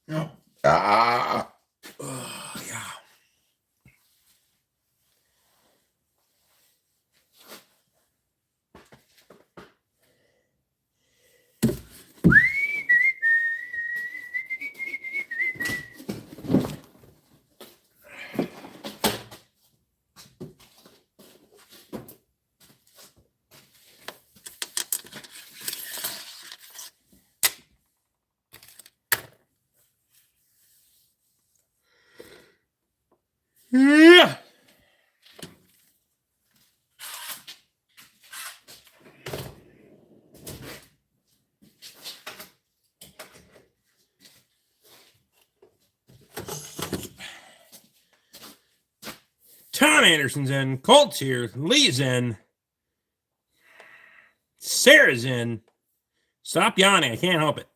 No. Ah. Yeah. Yeah. Tom Anderson's in. Colt's here. Lee's in. Sarah's in. Stop yawning. I can't help it.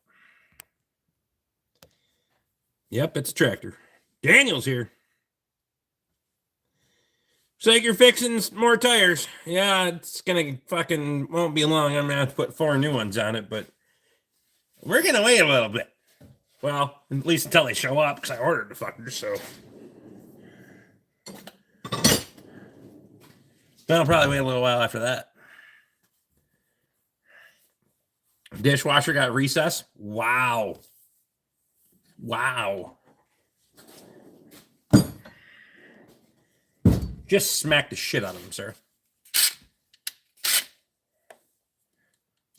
Yep, it's a tractor. Daniel's here. Looks like you're fixing more tires. Yeah, it's gonna fucking won't be long. I'm gonna have to put 4 new ones on it, but we're gonna wait a little bit. Well, at least until they show up, because I ordered the fuckers, so. Then I'll probably wait a little while after that. Dishwasher got recess. Wow. Wow. Just smack the shit out of him, sir. That's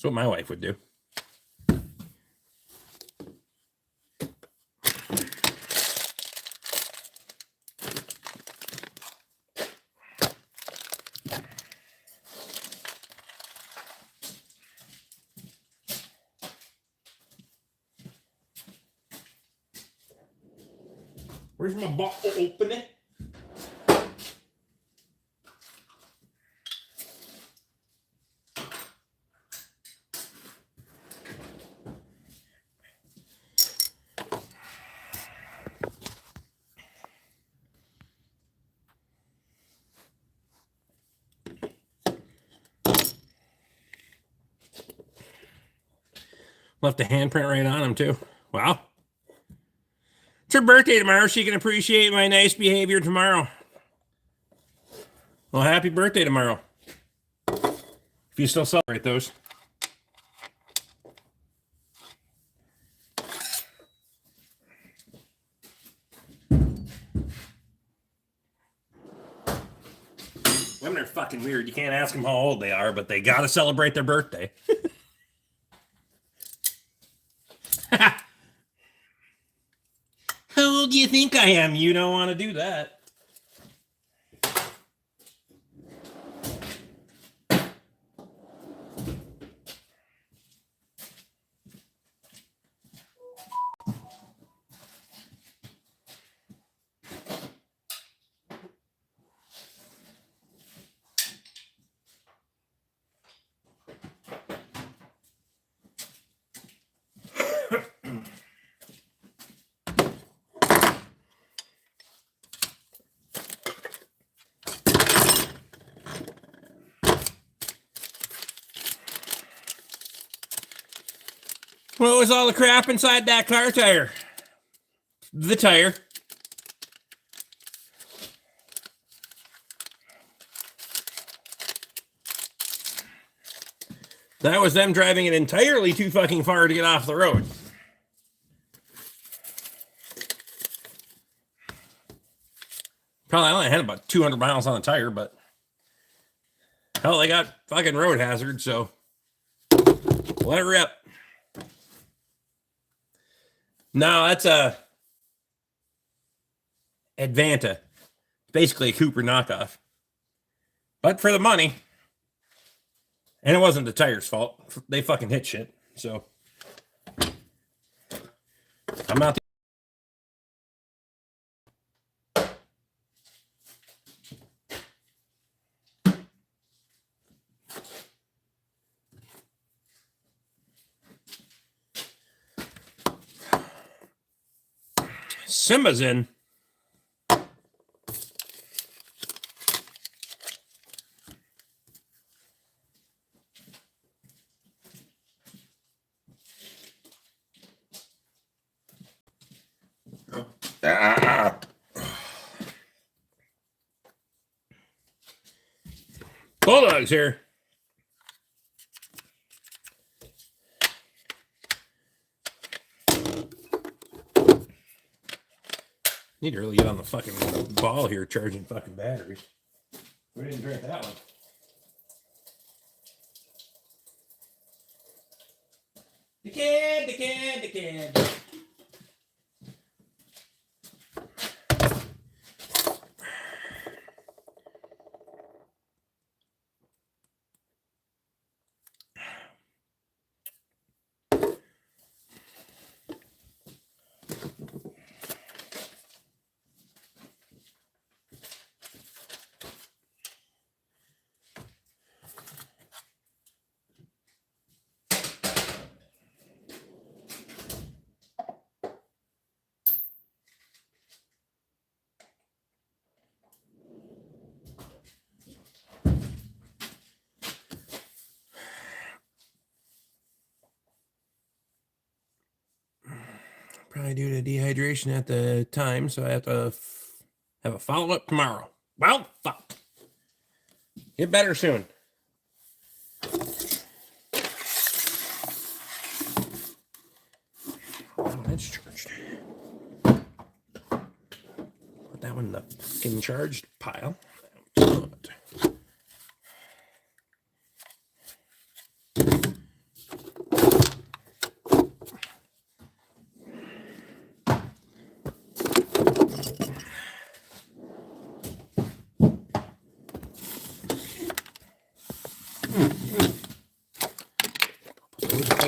what my wife would do. Where's my bottle opener? Left a handprint right on him, too. Wow. It's her birthday tomorrow. She can appreciate my nice behavior tomorrow. Well, happy birthday tomorrow. If you still celebrate those. Women are fucking weird. You can't ask them how old they are, but they gotta celebrate their birthday. How old do you think I am? You don't want to do that. What was all the crap inside that car tire? The tire. That was them driving it entirely too fucking far to get off the road. Probably only had about 200 miles on the tire, but hell, they got fucking road hazard, so let it rip. No, that's a Advanta. Basically a Cooper knockoff. But for the money. And it wasn't the tire's fault. They fucking hit shit. So I'm not Simba's in. Bulldogs here. Need to really get on the fucking ball here charging fucking batteries. We didn't drink that one. The kid. Probably due to dehydration at the time, so I have to have a follow-up tomorrow. Well, fuck. Get better soon. Oh, that's charged. Put that one in the fucking charged pile.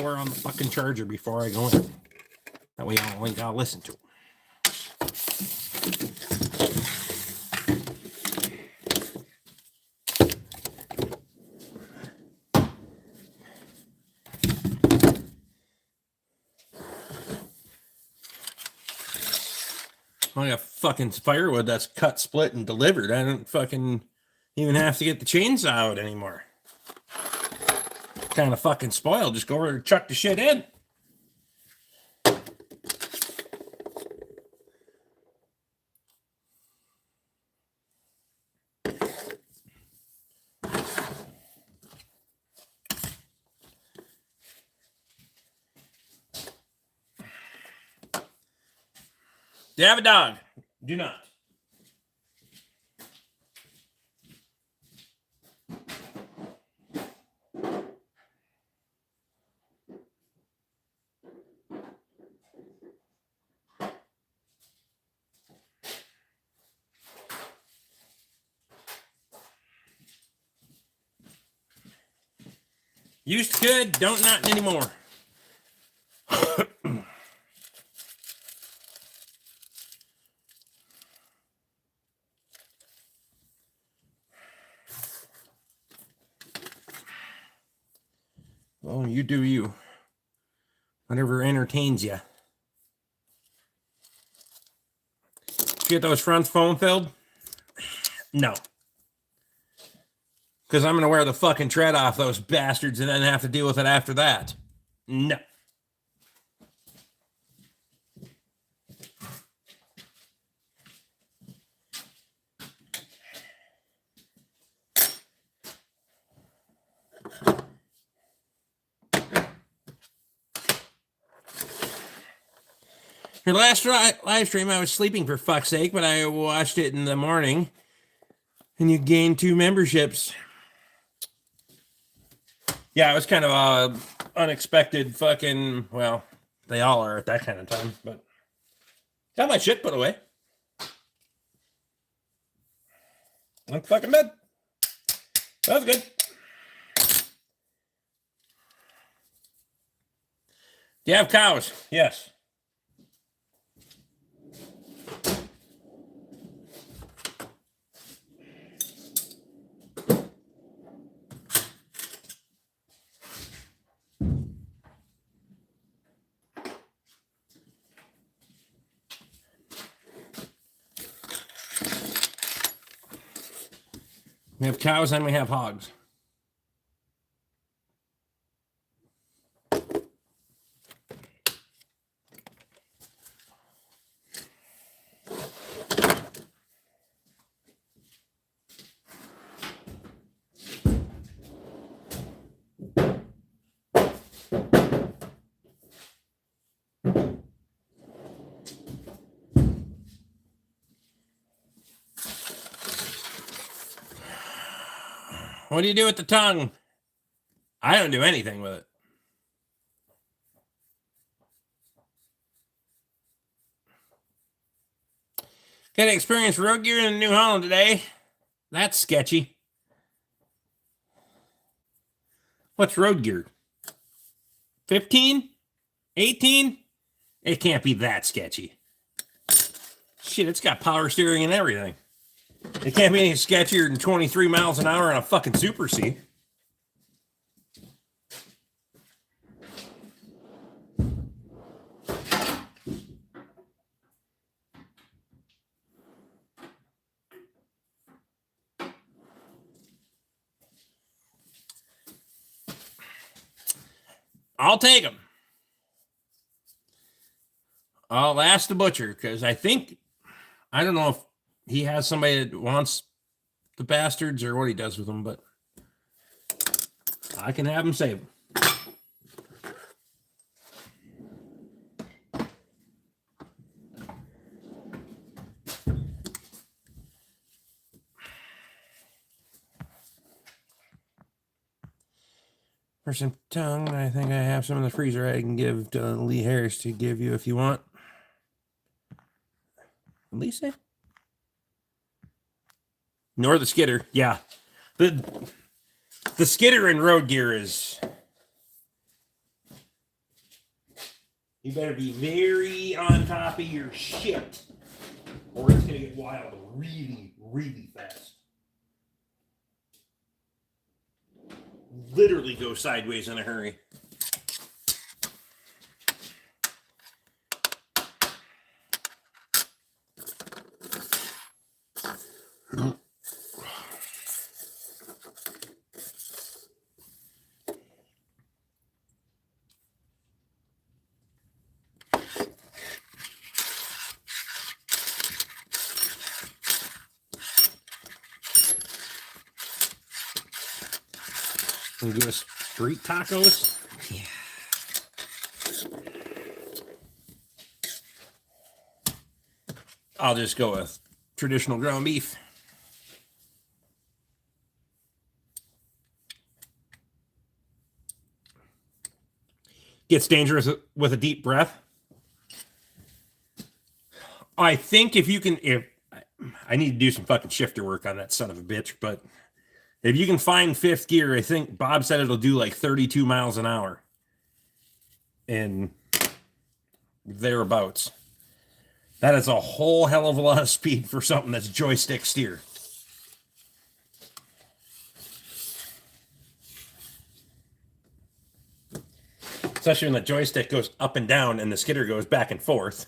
On the fucking charger before I go in. That way I only gotta listen to it. I got fucking firewood that's cut, split, and delivered. I don't fucking even have to get the chainsaw out anymore. Kind of fucking spoiled. Just go over and chuck the shit in. Do you have a dog? Do not. Used to good, don't not anymore. Well, you do you. Whatever entertains you. Get those fronts foam filled? No. Because I'm going to wear the fucking tread off those bastards and then have to deal with it after that. No. Your last live stream, I was sleeping for fuck's sake, but I watched it in the morning. And you gained 2 memberships. Yeah, it was kind of a unexpected fucking, well, they all are at that kind of time, but got my shit put away. I'm fucking bed. That was good. Do you have cows? Yes. We have cows and we have hogs. What do you do with the tongue? I don't do anything with it. Got to experience road gear in New Holland today. That's sketchy. What's road gear? 15? 18? It can't be that sketchy. Shit, it's got power steering and everything. It can't be any sketchier than 23 miles an hour on a fucking Super C. I'll take them. I'll ask the butcher because I don't know if he has somebody that wants the bastards or what he does with them, but I can have him save them. For some tongue, I think I have some in the freezer I can give to Lee Harris to give you if you want. Lisa? Nor the skidder. Yeah. The skidder in road gear is... You better be very on top of your shit, or it's going to get wild really, really fast. Literally go sideways in a hurry. And do a street tacos. Yeah. I'll just go with traditional ground beef. Gets dangerous with a deep breath. I think if I need to do some fucking shifter work on that son of a bitch, but if you can find fifth gear, I think Bob said it'll do like 32 miles an hour. And thereabouts. That is a whole hell of a lot of speed for something that's joystick steer. Especially when the joystick goes up and down and the skidder goes back and forth.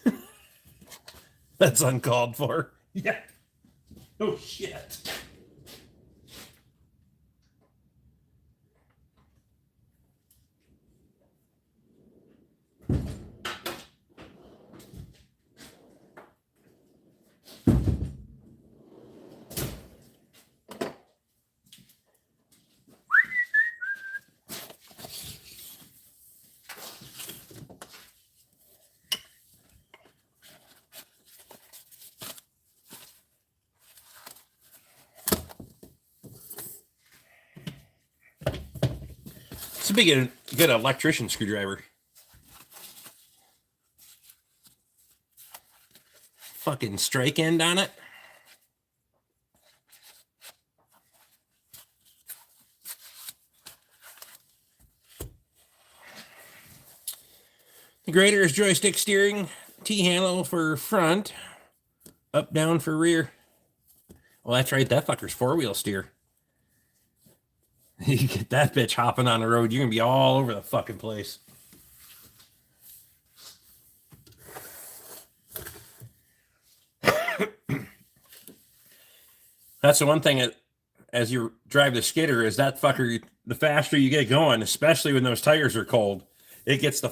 That's uncalled for. Yeah. Oh, shit. It's a big, good electrician screwdriver. Fucking strike end on it. The grader is joystick steering, T-handle for front, up, down for rear. Well, that's right, that fucker's four-wheel steer. You get that bitch hopping on the road, you're going to be all over the fucking place. That's the one thing as you drive the skidder is that fucker, the faster you get going, especially when those tires are cold, it gets the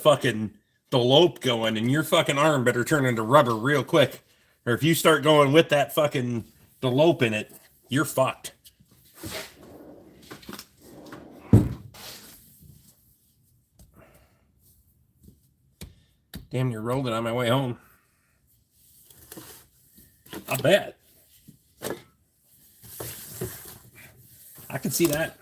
lope going, and your fucking arm better turn into rubber real quick. Or if you start going with that fucking the lope in it, you're fucked. Damn near rolled it on my way home. I bet. I could see that.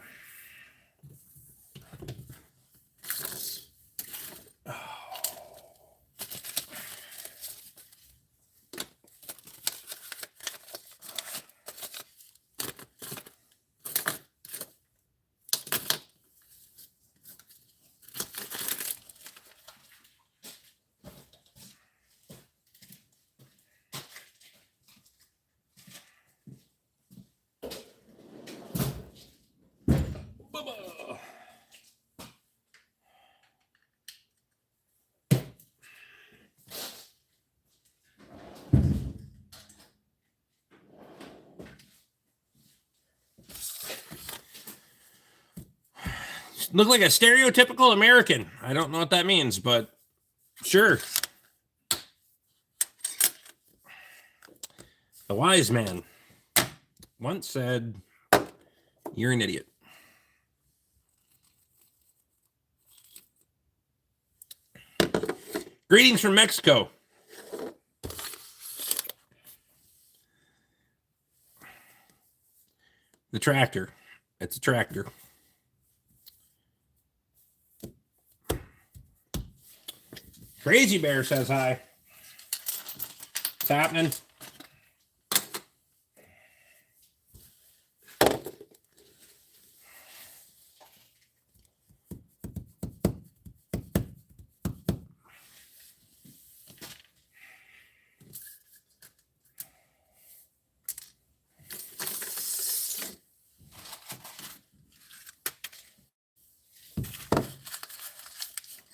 Look like a stereotypical American. I don't know what that means, but sure. The wise man once said, "You're an idiot." Greetings from Mexico. The tractor. It's a tractor. Crazy Bear says hi. What's happening?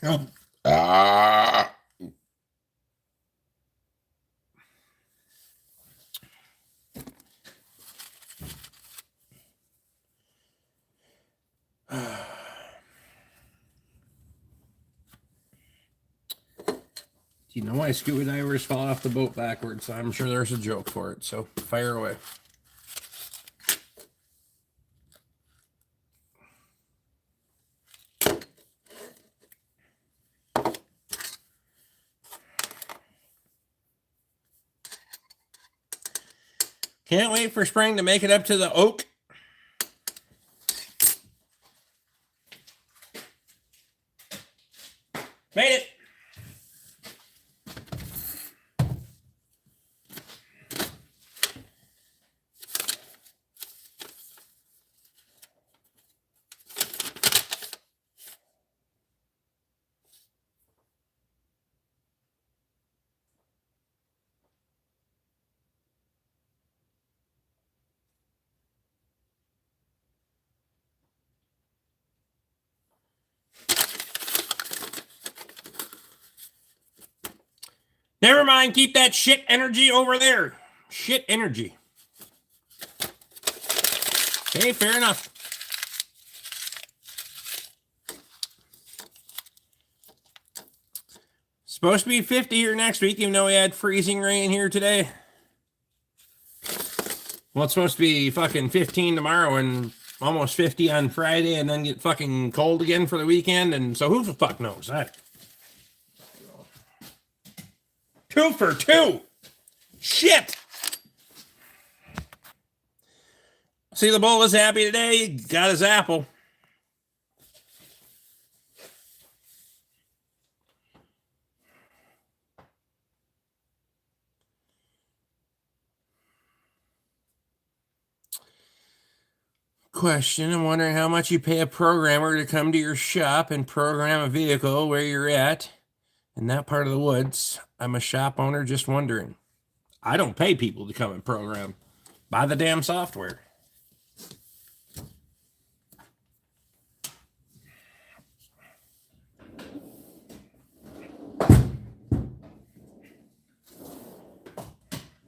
Oh. Do you know why scuba divers fall off the boat backwards? I'm sure there's a joke for it, so fire away. Can't wait for spring to make it up to the oak. Made it. Never mind, keep that shit energy over there. Shit energy. Okay, fair enough. Supposed to be 50 here next week, even though we had freezing rain here today. Well, it's supposed to be fucking 15 tomorrow and almost 50 on Friday, and then get fucking cold again for the weekend. And so who the fuck knows? 2 for 2. Shit. See, the bull was happy today. He got his apple. Question: I'm wondering how much you pay a programmer to come to your shop and program a vehicle where you're at in that part of the woods. I'm a shop owner, just wondering. I don't pay people to come and program. Buy the damn software.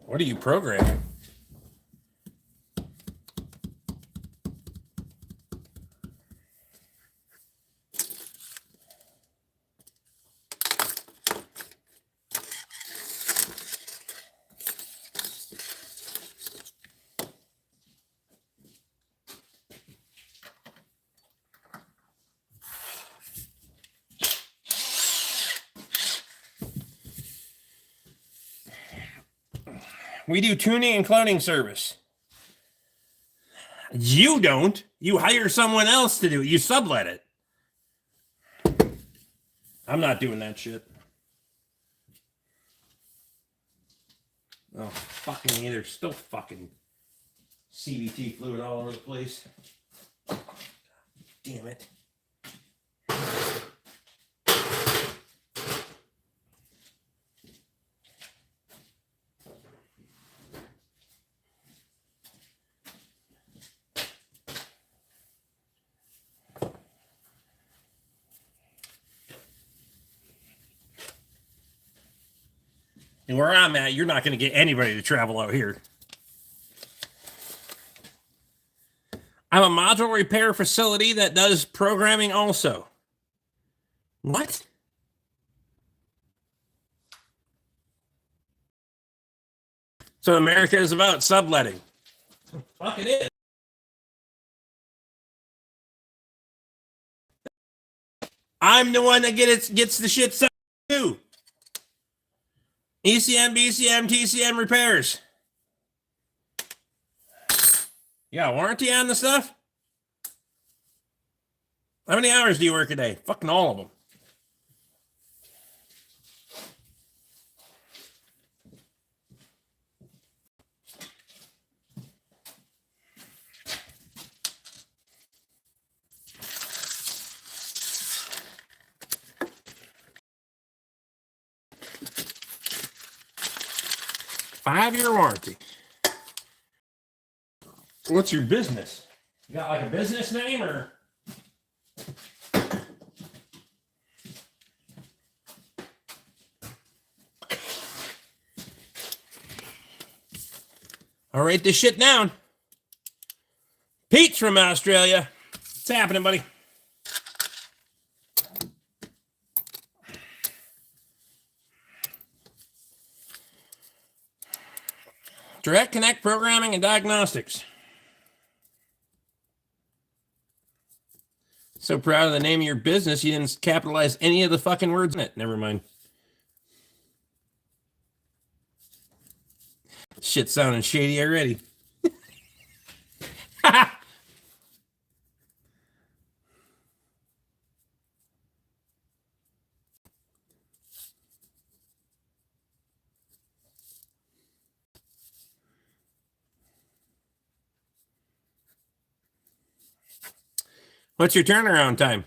What are you programming? We do tuning and cloning service. You don't. You hire someone else to do it. You sublet it. I'm not doing that shit. Oh, fucking either. Still fucking CVT fluid all over the place. Damn it. And where I'm at, you're not going to get anybody to travel out here. I'm a module repair facility that does programming also. What? So America is about subletting. Fuck it is. I'm the one that gets the shit set too. ECM, BCM, TCM repairs. You got a warranty on the stuff? How many hours do you work a day? Fucking all of them. Five-year warranty. What's your business? You got like a business name or? I'll write this shit down. Pete's from Australia. What's happening, buddy? Direct Connect Programming and Diagnostics. So proud of the name of your business, you didn't capitalize any of the fucking words in it. Never mind. Shit sounding shady already. What's your turnaround time?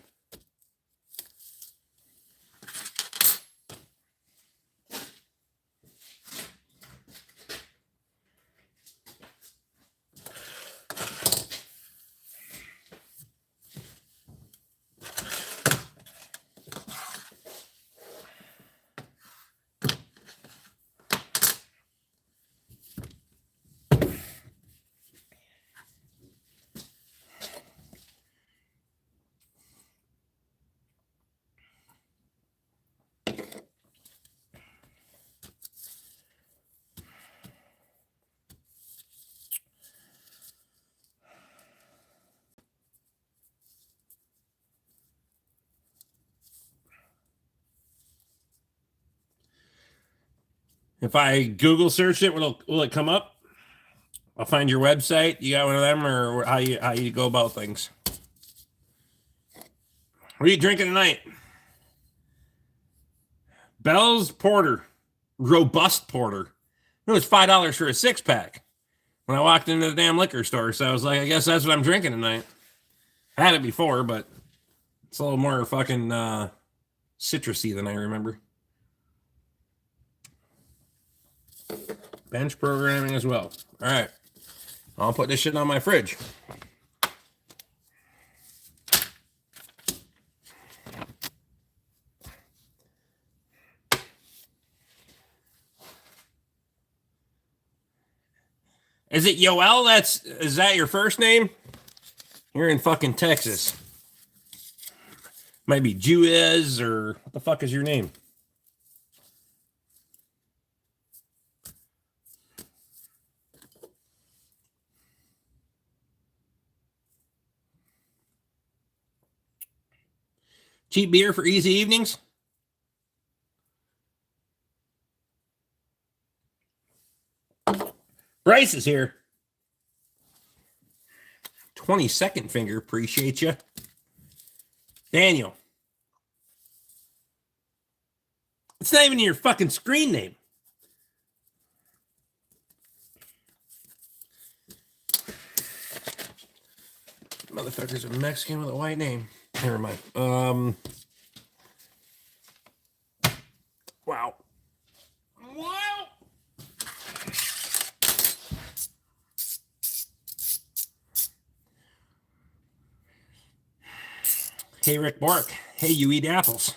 If I Google search it, will it come up? I'll find your website. You got one of them, or how you go about things? What are you drinking tonight? Bell's Porter, robust porter. It was $5 for a 6-pack when I walked into the damn liquor store. So I was like, I guess that's what I'm drinking tonight. I had it before, but it's a little more fucking citrusy than I remember. Bench programming as well. All right. I'll put this shit on my fridge. Is it Yoel? Is that your first name? You're in fucking Texas. Might be Juez, or what the fuck is your name? Cheap beer for easy evenings? Bryce is here. 22nd finger. Appreciate you. Daniel. It's not even your fucking screen name. Motherfucker's a Mexican with a white name. Never mind. Wow. Hey, Rick BORK. Hey, you eat apples.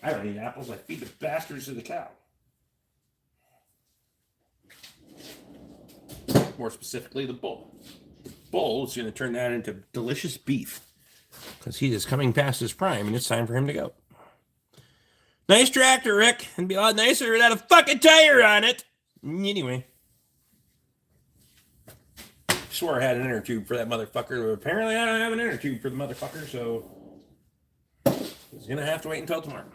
I don't eat apples. I feed the bastards to the cow. More specifically, the bull. The bull is going to turn that into delicious beef because he is coming past his prime and it's time for him to go. Nice tractor, Rick. It'd be a lot nicer without a fucking tire on it. Anyway. I swore I had an inner tube for that motherfucker, but apparently I don't have an inner tube for the motherfucker, so he's going to have to wait until tomorrow.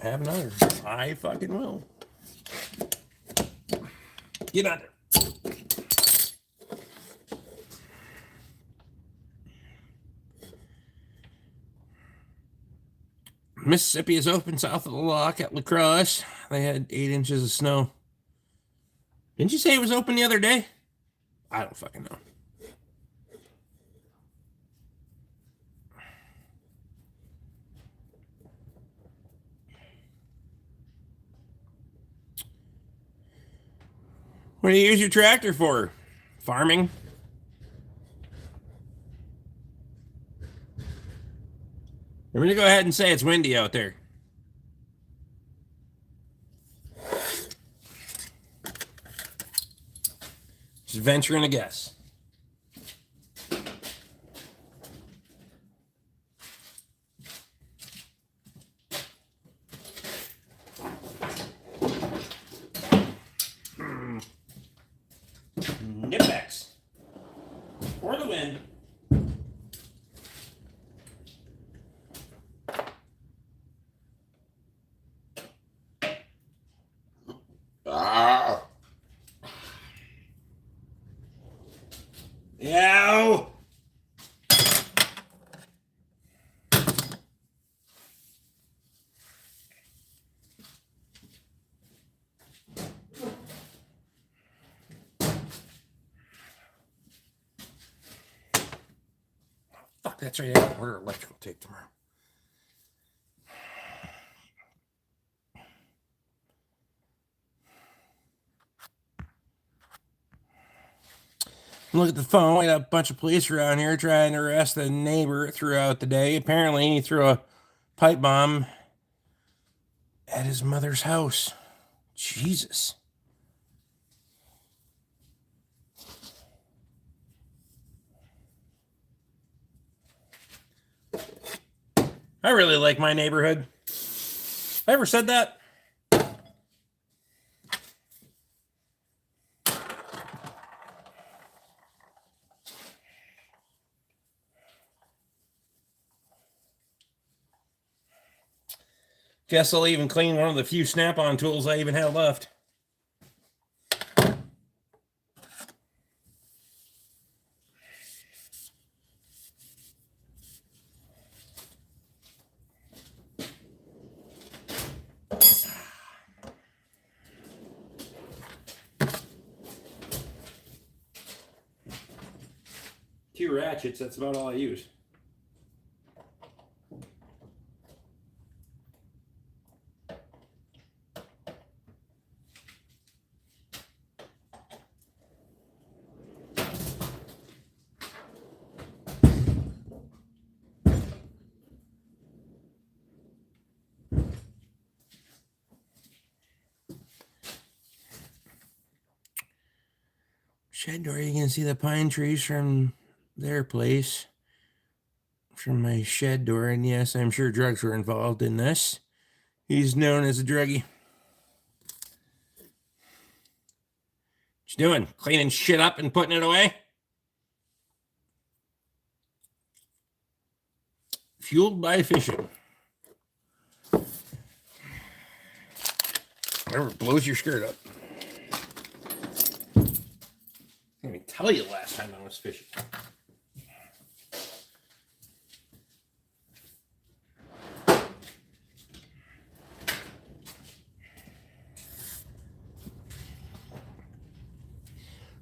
Have another. I fucking will. Get on there. Mississippi is open south of the lock at La Crosse. They had 8 inches of snow. Didn't you say it was open the other day? I don't fucking know. What do you use your tractor for? Farming? I'm going to go ahead and say it's windy out there. Just venturing a guess. Nipbacks. For the win. Yow! Fuck, that's right. I gotta order electrical tape tomorrow. Look at the phone. We had a bunch of police around here trying to arrest a neighbor throughout the day. Apparently, he threw a pipe bomb at his mother's house. Jesus. I really like my neighborhood. I ever said that? Guess I'll even clean one of the few snap-on tools I even have left. Two ratchets, that's about all I use. Shed door, you can see the pine trees from their place, from my shed door, and yes, I'm sure drugs were involved in this. He's known as a druggie. What you doing? Cleaning shit up and putting it away? Fueled by fishing. Whatever blows your skirt up. I can't even tell you the last time I was fishing.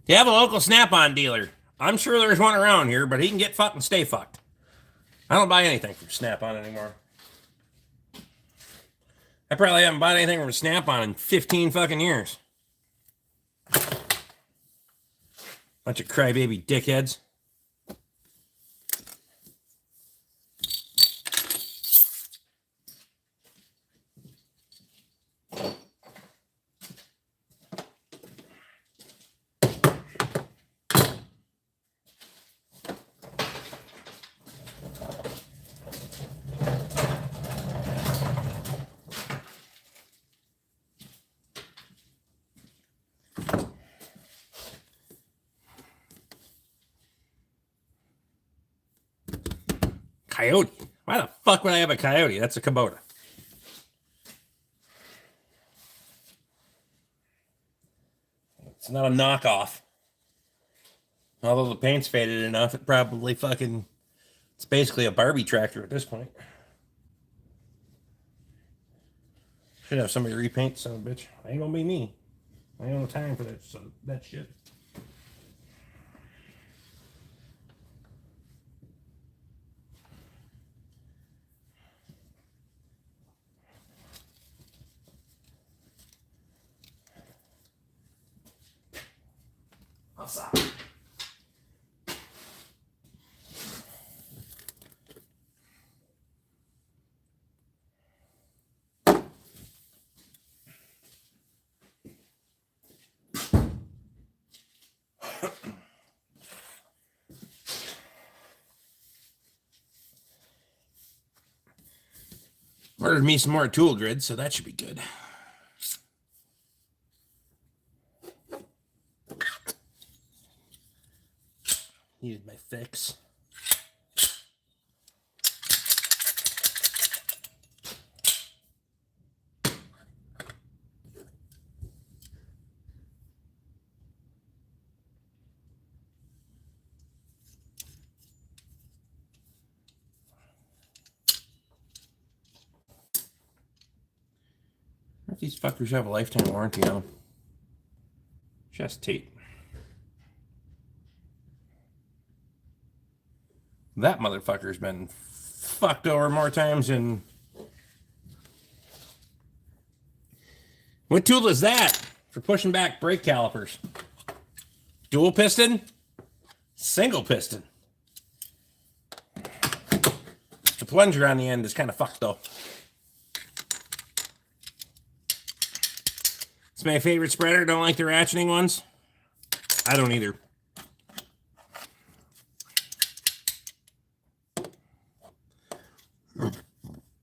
You have a local Snap-on dealer. I'm sure there's one around here, but he can get fucked and stay fucked. I don't buy anything from Snap-on anymore. I probably haven't bought anything from Snap-on in 15 fucking years. Bunch of crybaby dickheads. Coyote. Why the fuck would I have a coyote? That's a Kubota. It's not a knockoff. Although the paint's faded enough, it probably fucking... It's basically a Barbie tractor at this point. Should have somebody repaint, son of a bitch. Ain't gonna be me. I ain't no time for that shit. What's up? Ordered me some more tool grid, so that should be good. Needed my fix. These fuckers have a lifetime warranty on them. Just tape. That motherfucker's been fucked over more times than... What tool is that for pushing back brake calipers? Dual piston? Single piston. The plunger on the end is kind of fucked though. It's my favorite spreader. Don't like the ratcheting ones. I don't either.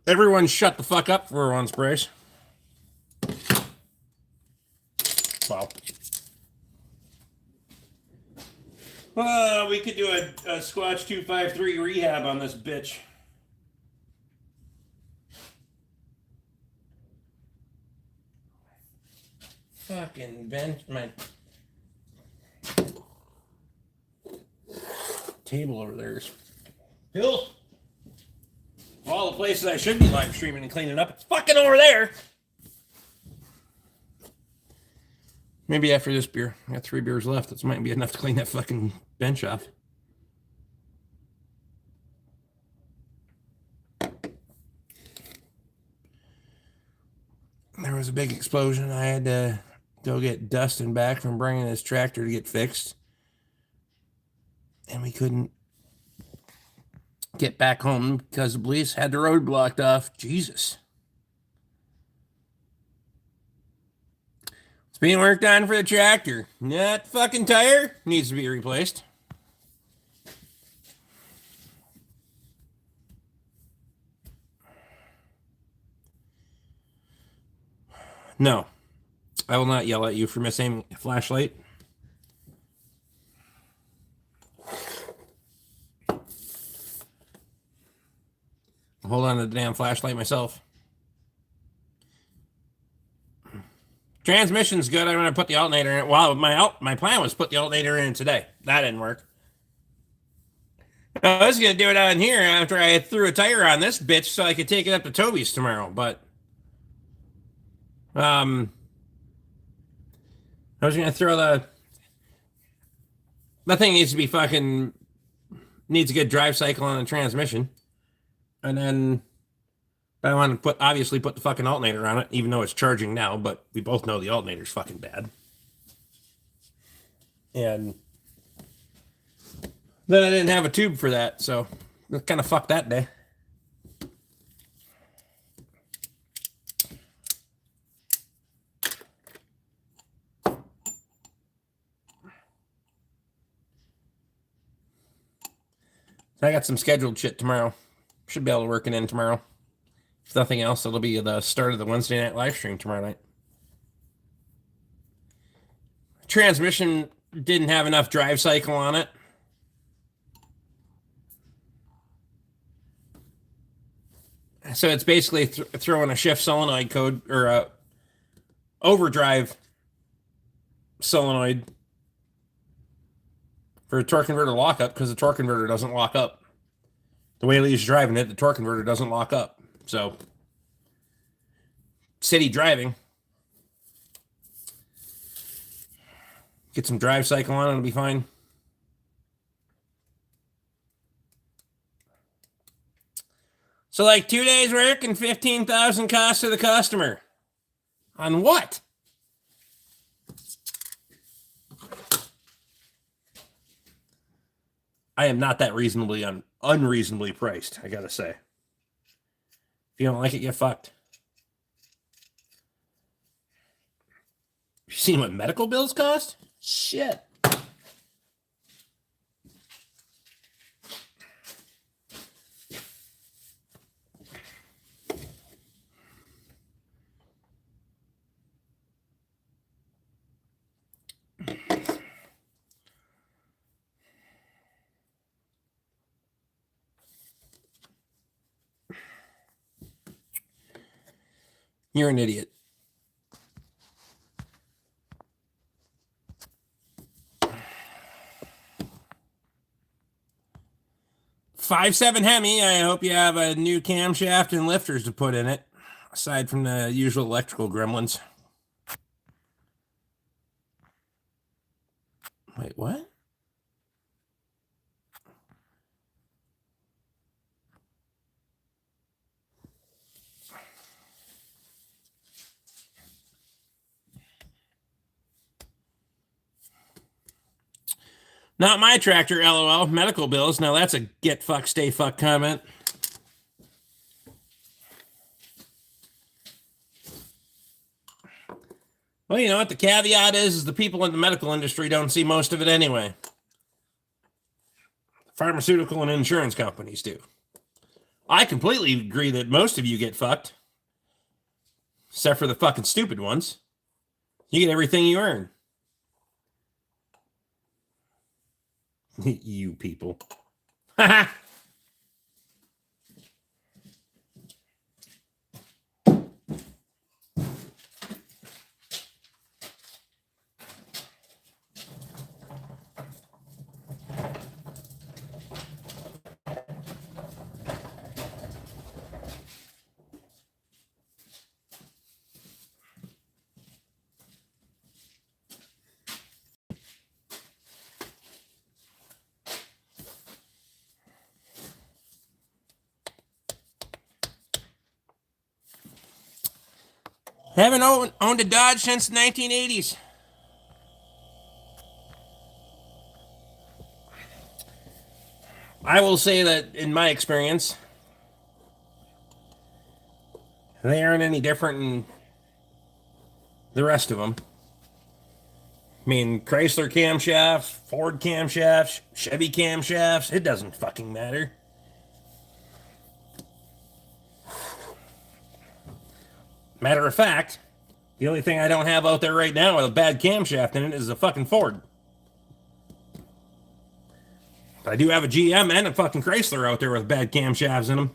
Everyone shut the fuck up for once, Bryce. Wow. We could do a Squatch 253 rehab on this bitch. Fucking bench, my table over there is filled. All the places I should be live streaming and cleaning up, it's fucking over there. Maybe after this beer, I got 3 beers left. This might be enough to clean that fucking bench off. There was a big explosion. I had to go get Dustin back from bringing his tractor to get fixed. And we couldn't get back home because the police had the road blocked off. Jesus. It's being worked on for the tractor. That fucking tire needs to be replaced. No, I will not yell at you for missing a flashlight. hold on to the damn flashlight myself. Transmission's good. I'm going to put the alternator in. Well, my plan was to put the alternator in today. That didn't work. I was going to do it on here after I threw a tire on this bitch so I could take it up to Toby's tomorrow, but I was going to throw the thing needs to be fucking needs a good drive cycle on the transmission. And then I want to obviously put the fucking alternator on it, even though it's charging now, but we both know the alternator's fucking bad. And then I didn't have a tube for that, so it kind of fucked that day. I got some scheduled shit tomorrow. Should be able to work it in tomorrow. If nothing else, it'll be the start of the Wednesday night live stream tomorrow night. Transmission didn't have enough drive cycle on it. So it's basically throwing a shift solenoid code or a overdrive solenoid for a torque converter lockup because the torque converter doesn't lock up. The way Lee's driving it, the torque converter doesn't lock up. So, city driving. Get some drive cycle on, it'll be fine. So like 2 days work and $15,000 cost to the customer. On what? I am not that unreasonably priced, I gotta say. If you don't like it, get fucked. You seen what medical bills cost? Shit. You're an idiot. .57 Hemi. I hope you have a new camshaft and lifters to put in it, aside from the usual electrical gremlins. Wait, what? Not my tractor, LOL. Medical bills. Now that's a get fucked, stay fucked comment. Well, you know what? The caveat is the people in the medical industry don't see most of it anyway. Pharmaceutical and insurance companies do. I completely agree that most of you get fucked. Except for the fucking stupid ones. You get everything you earn. You people. Haha. Haven't owned a Dodge since the 1980s. I will say that in my experience, they aren't any different than the rest of them. I mean, Chrysler camshafts, Ford camshafts, Chevy camshafts, it doesn't fucking matter. Matter of fact, the only thing I don't have out there right now with a bad camshaft in it is a fucking Ford. But I do have a GM and a fucking Chrysler out there with bad camshafts in them.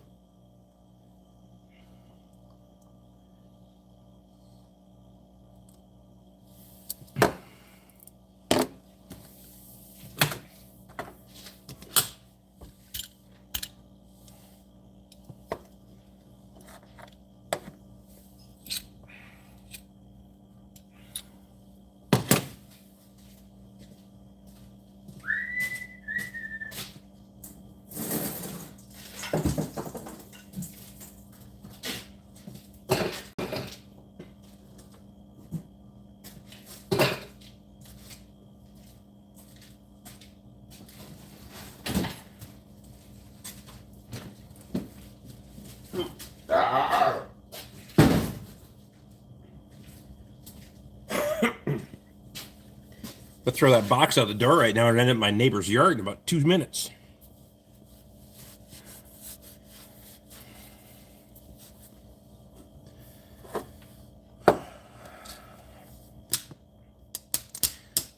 I'll throw that box out the door right now and end up in my neighbor's yard in about 2 minutes.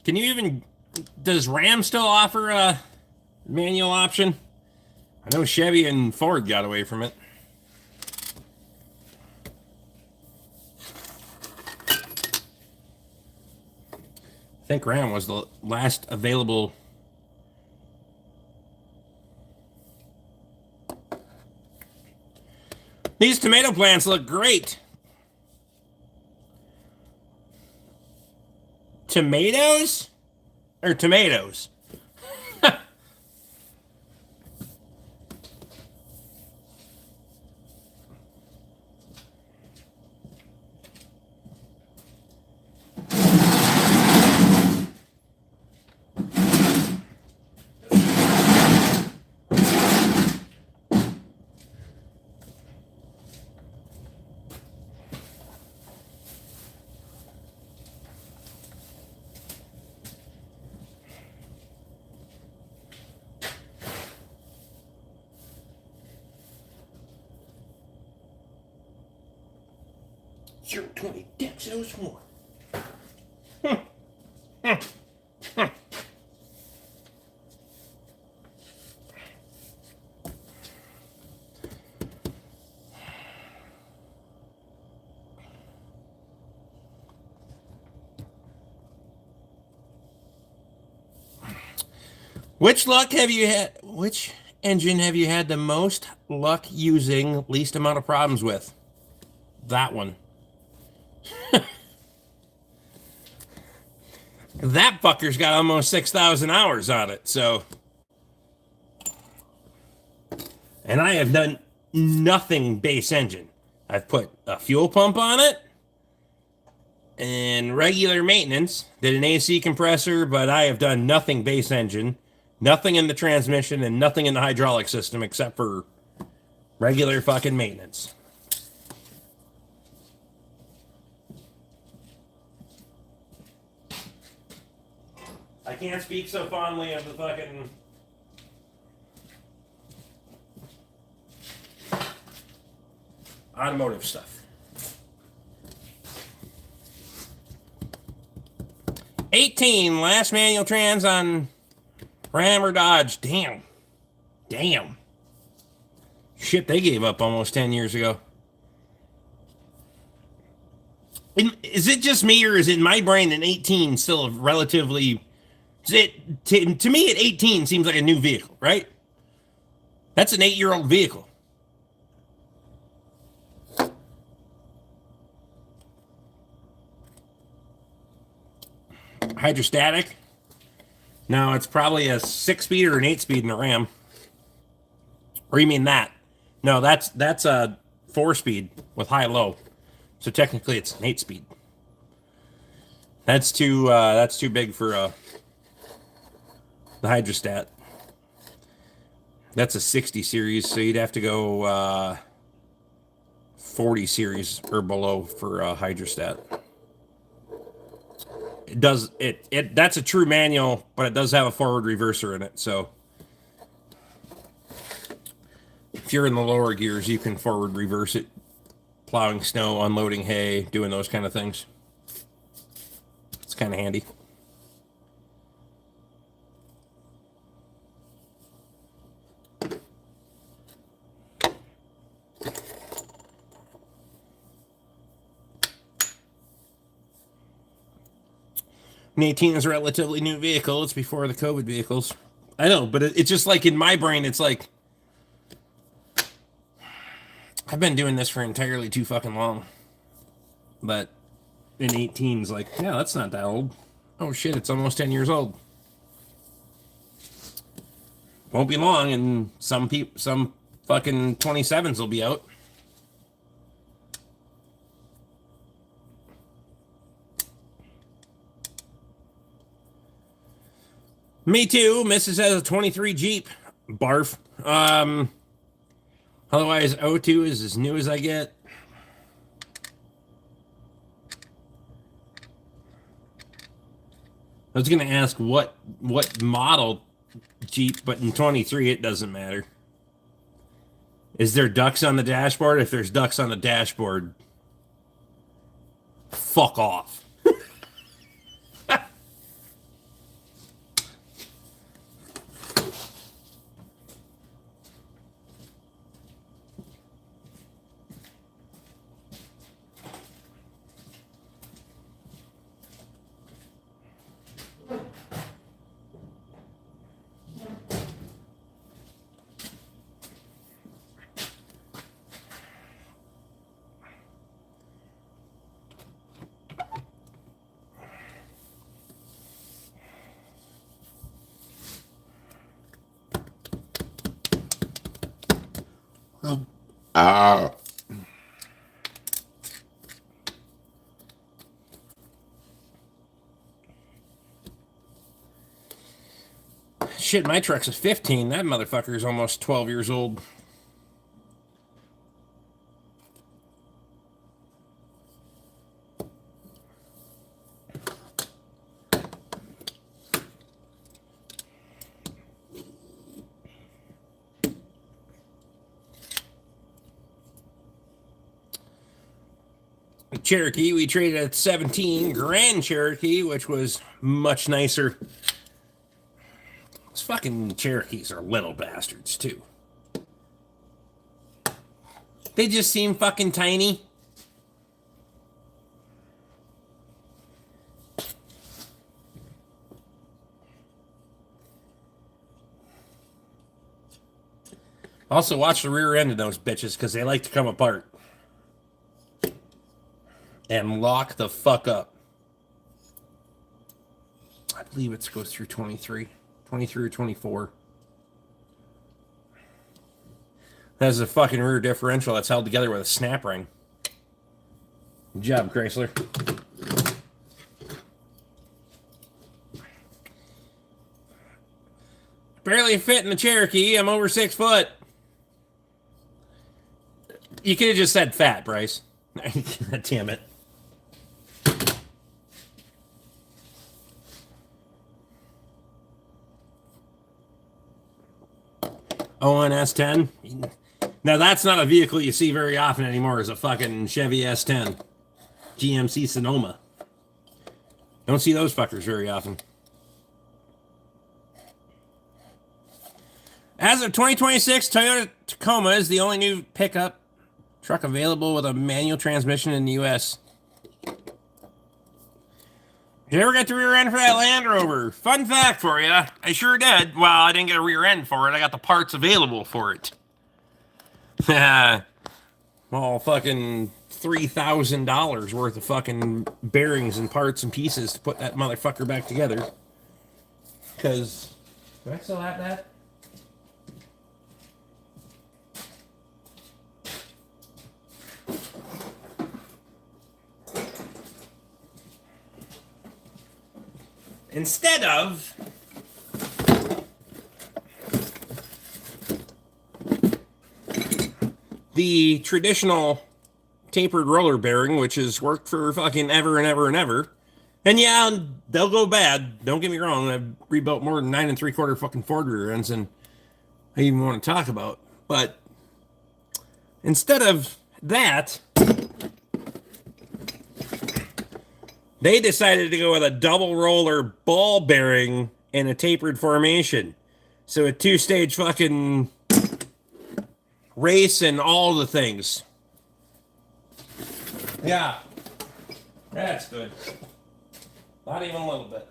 Can you even... Does Ram still offer a manual option? I know Chevy and Ford got away from it. I think Ram was the last available. These tomato plants look great. Tomatoes? Or tomatoes? Sure, 20 Dexos more. Which luck have you had? Which engine have you had the most luck using, least amount of problems with? That one. That fucker's got almost 6,000 hours on it, so. And I have done nothing base engine. I've put a fuel pump on it and regular maintenance. Did an AC compressor, but I have done nothing base engine, nothing in the transmission, and nothing in the hydraulic system except for regular fucking maintenance. I can't speak so fondly of the fucking automotive stuff. 18, last manual trans on Ram or Dodge. Damn. Shit, they gave up almost 10 years ago. Is it just me, or is it in my brain an 18 still a relatively... to me, at 18 seems like a new vehicle, right? That's an 8-year-old vehicle. Hydrostatic? No, it's probably a 6-speed or an 8-speed in the Ram. Or you mean that? No, that's a 4-speed with high-low. So technically, it's an 8-speed. That's too big for the hydrostat. That's a 60 series, so you'd have to go 40 series or below for hydrostat. It does that's a true manual, but it does have a forward reverser in it. So if you're in the lower gears, you can forward reverse it, plowing snow, unloading hay, doing those kind of things. It's kind of handy. An 18 is a relatively new vehicle. It's before the COVID vehicles. I know, but it's just like in my brain, it's like I've been doing this for entirely too fucking long. But an 18 is like, yeah, that's not that old. Oh shit, it's almost 10 years old. Won't be long, and some fucking 27s will be out. Me too. Mrs. has a 23 Jeep. Barf. Otherwise, O2 is as new as I get. I was gonna ask what model Jeep, but in 23 it doesn't matter. Is there ducks on the dashboard? If there's ducks on the dashboard, fuck off. Ah. Shit, my truck's a 15. That motherfucker is almost 12 years old. Cherokee, we traded at 17. Grand Cherokee, which was much nicer. Those fucking Cherokees are little bastards, too. They just seem fucking tiny. Also, watch the rear end of those bitches, because they like to come apart. And lock the fuck up. I believe it goes through 23 or 24. That's a fucking rear differential that's held together with a snap ring. Good job, Chrysler. Barely fit in the Cherokee. I'm over 6 foot. You could have just said fat, Bryce. Damn it. Oh, an S10? Now, that's not a vehicle you see very often anymore, is a fucking Chevy S10. GMC Sonoma. Don't see those fuckers very often. As of 2026, Toyota Tacoma is the only new pickup truck available with a manual transmission in the U.S. Did you ever get the rear end for that Land Rover? Fun fact for you, I sure did. Well, I didn't get a rear end for it. I got the parts available for it. Well, fucking $3,000 worth of fucking bearings and parts and pieces to put that motherfucker back together. Because, do I still have that? Instead of the traditional tapered roller bearing, which has worked for fucking ever and ever and ever. And yeah, they'll go bad. Don't get me wrong. I've rebuilt more than 9 3/4 fucking Ford rear ends than I even want to talk about. But instead of that, they decided to go with a double roller ball bearing in a tapered formation. So a 2-stage fucking race and all the things. Yeah. That's good. Not even a little bit.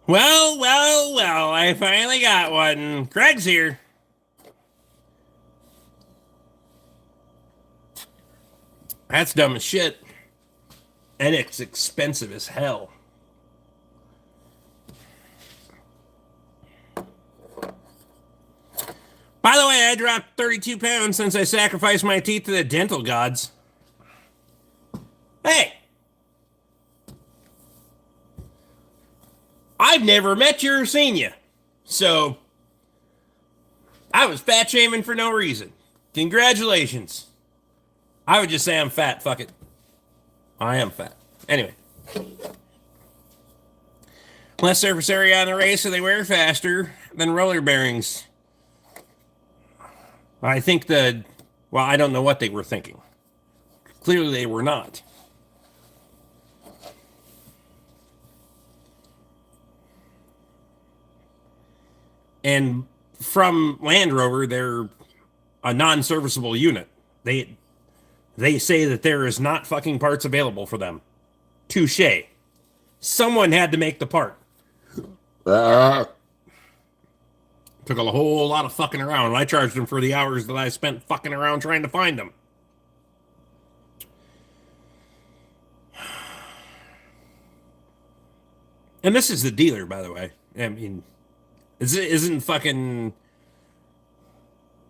Well, I finally got one. Craig's here. That's dumb as shit. And it's expensive as hell. By the way, I dropped 32 pounds since I sacrificed my teeth to the dental gods. Hey, I've never met you or seen you. So I was fat shaming for no reason. Congratulations. I would just say I'm fat. Fuck it. I am fat. Anyway. Less surface area on the race, so they wear faster than roller bearings. I think well, I don't know what they were thinking. Clearly, they were not. And from Land Rover, they're a non-serviceable unit. They say that there is not fucking parts available for them. Touche. Someone had to make the part. Took a whole lot of fucking around. I charged them for the hours that I spent fucking around trying to find them. And this is the dealer, by the way. I mean, isn't fucking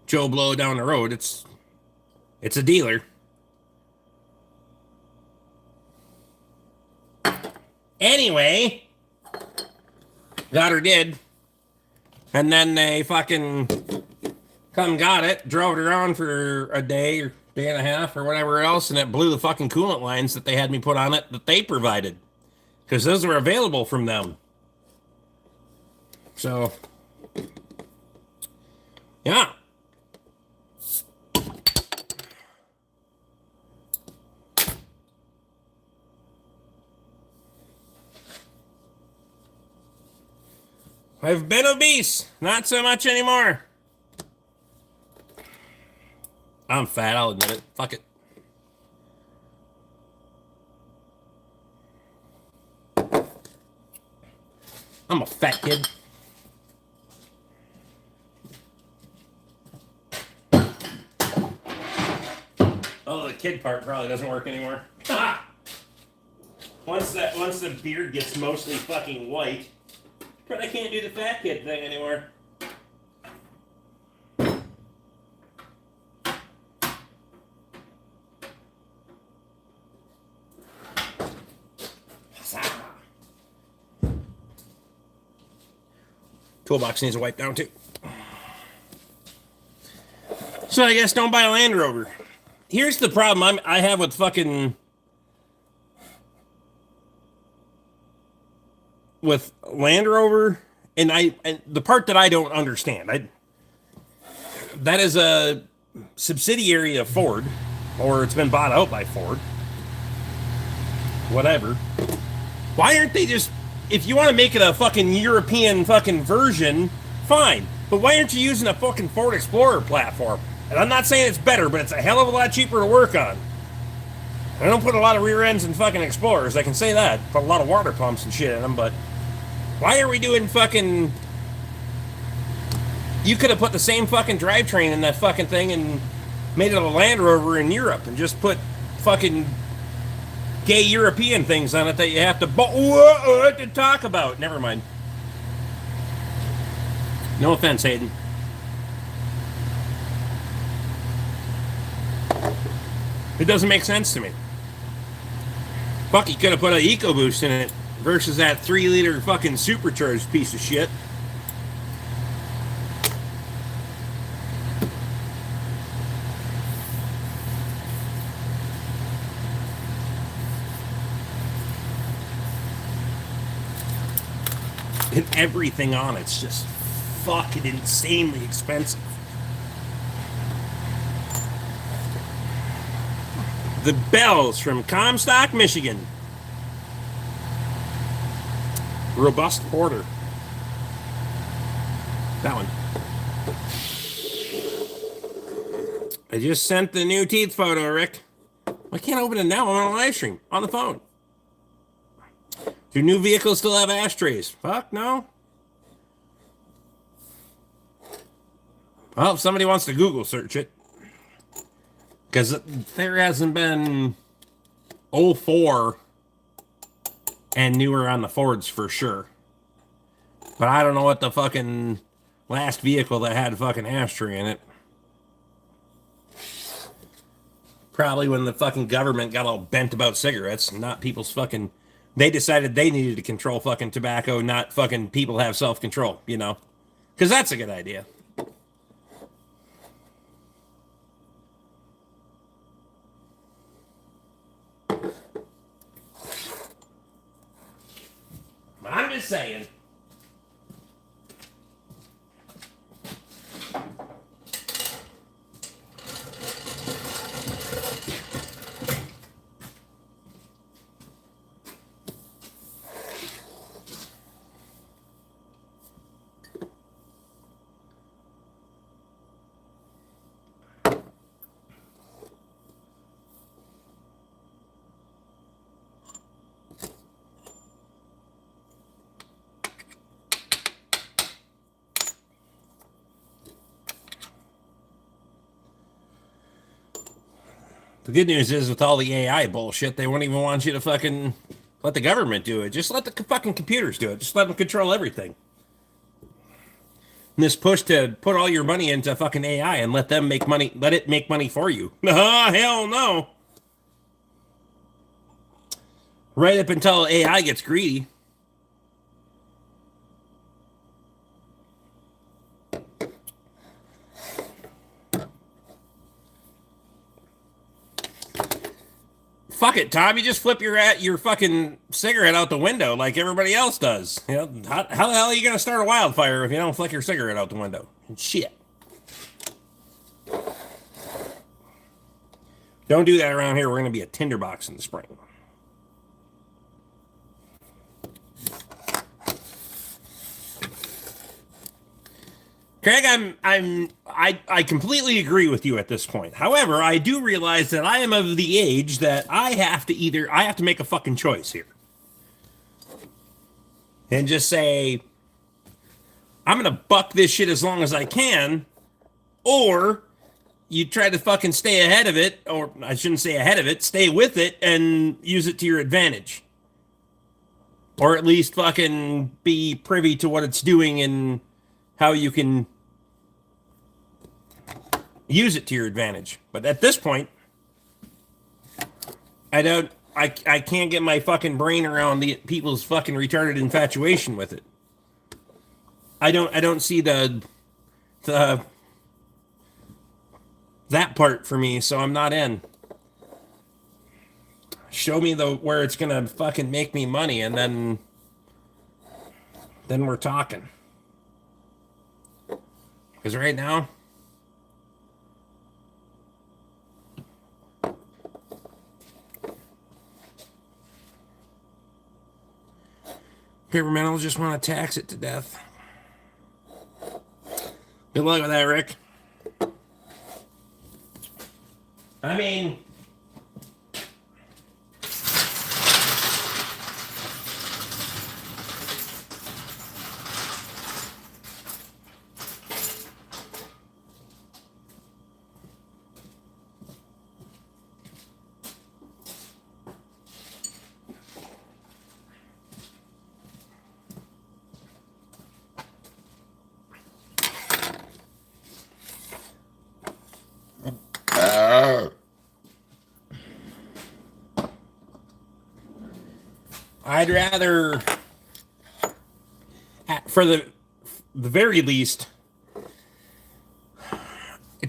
Joe Blow down the road. It's a dealer. Anyway, got her did. And then they fucking come got it, drove it around for a day or day and a half or whatever else, and it blew the fucking coolant lines that they had me put on it that they provided. Because those were available from them. So, yeah. I've been obese. Not so much anymore. I'm fat, I'll admit it. Fuck it. I'm a fat kid. Oh, the kid part probably doesn't work anymore. Once the beard gets mostly fucking white, probably can't do the fat kid thing anymore. Toolbox needs a wipe down too. So I guess don't buy a Land Rover. Here's the problem I have with fucking with Land Rover, and the part that I don't understand, that is a subsidiary of Ford, or it's been bought out by Ford. Whatever. Why aren't they just, if you want to make it a fucking European fucking version, fine. But why aren't you using a fucking Ford Explorer platform? And I'm not saying it's better, but it's a hell of a lot cheaper to work on. I don't put a lot of rear ends in fucking Explorers, I can say that. Put a lot of water pumps and shit in them, but why are we doing fucking... You could have put the same fucking drivetrain in that fucking thing and made it a Land Rover in Europe and just put fucking gay European things on it that you have to talk about. Never mind. No offense, Hayden. It doesn't make sense to me. Fuck, you could have put an EcoBoost in it versus that 3-liter fucking supercharged piece of shit. And everything on it's just fucking insanely expensive. The bells from Comstock, Michigan. Robust porter. That one. I just sent the new teeth photo, Rick. I can't open it now. I'm on a live stream on the phone. Do new vehicles still have ashtrays? Fuck no. Well, if somebody wants to Google search it, because there hasn't been 04 and newer on the Fords for sure. But I don't know what the fucking last vehicle that had fucking ashtray in it. Probably when the fucking government got all bent about cigarettes, not people's fucking. They decided they needed to control fucking tobacco, not fucking people have self control, you know? Because that's a good idea. I'm just saying. The good news is with all the AI bullshit, they won't even want you to fucking let the government do it. Just let the fucking computers do it. Just let them control everything. And this push to put all your money into fucking AI and let them make money, let it make money for you. Oh, hell no. Right up until AI gets greedy. Fuck it, Tom. You just flip your fucking cigarette out the window like everybody else does. You know, how the hell are you gonna start a wildfire if you don't flick your cigarette out the window? Shit. Don't do that around here. We're gonna be a tinderbox in the spring. Craig, I completely agree with you at this point. However, I do realize that I am of the age that I have to make a fucking choice here. And just say, I'm gonna buck this shit as long as I can, or you try to fucking stay ahead of it, or I shouldn't say ahead of it, stay with it and use it to your advantage. Or at least fucking be privy to what it's doing and how you can use it to your advantage. But at this point, I can't get my fucking brain around the people's fucking retarded infatuation with it. I don't see the that part for me, so I'm not in. Show me where it's gonna fucking make me money, and then we're talking. Because right now, government will just want to tax it to death. Good luck with that, Rick. I mean, I'd rather, for the very least,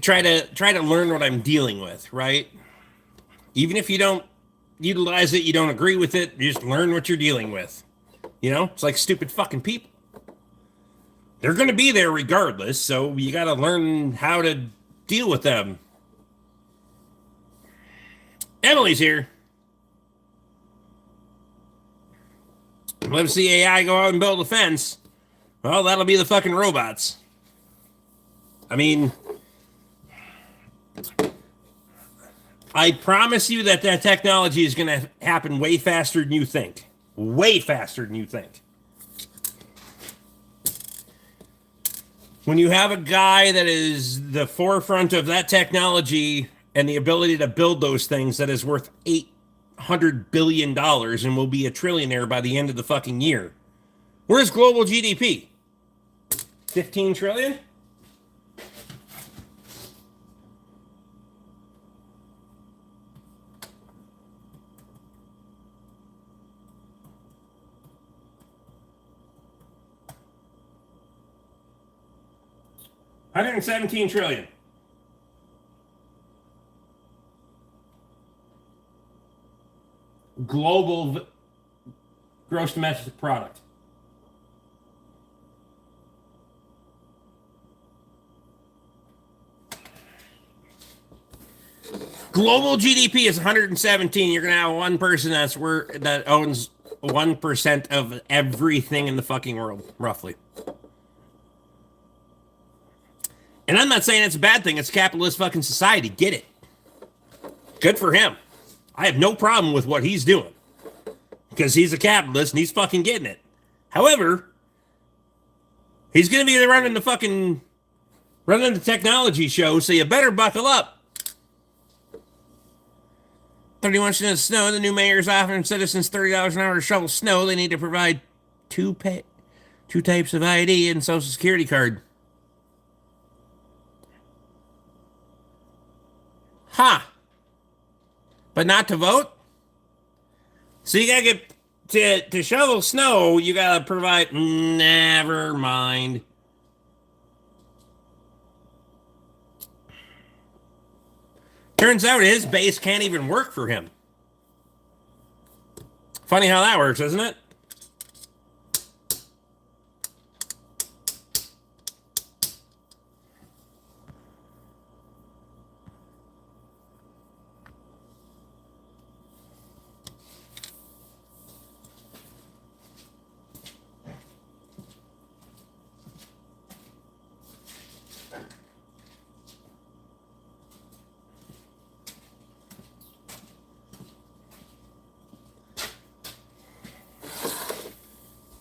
try to learn what I'm dealing with, right? Even if you don't utilize it, you don't agree with it, you just learn what you're dealing with. You know, it's like stupid fucking people. They're going to be there regardless, so you got to learn how to deal with them. Emily's here. Let's see AI go out and build a fence. Well, that'll be the fucking robots. I mean, I promise you that technology is going to happen way faster than you think. Way faster than you think. When you have a guy that is the forefront of that technology and the ability to build those things that is worth $800 billion and will be a trillionaire by the end of the fucking year. Where's global GDP? 15 trillion? 117 trillion. Global gross domestic product. Global GDP is 117. You're gonna have one person that owns 1% of everything in the fucking world, roughly. And I'm not saying it's a bad thing. It's capitalist fucking society. Get it? Good for him. I have no problem with what he's doing because he's a capitalist and he's fucking getting it. However, he's gonna be running the technology show, so you better buckle up. 31 inches of snow. The new mayor's offering citizens $30 an hour to shovel snow. They need to provide two types of ID and social security card. Huh. But not to vote? So you gotta get to shovel snow, you gotta provide. Never mind. Turns out his base can't even work for him. Funny how that works, isn't it?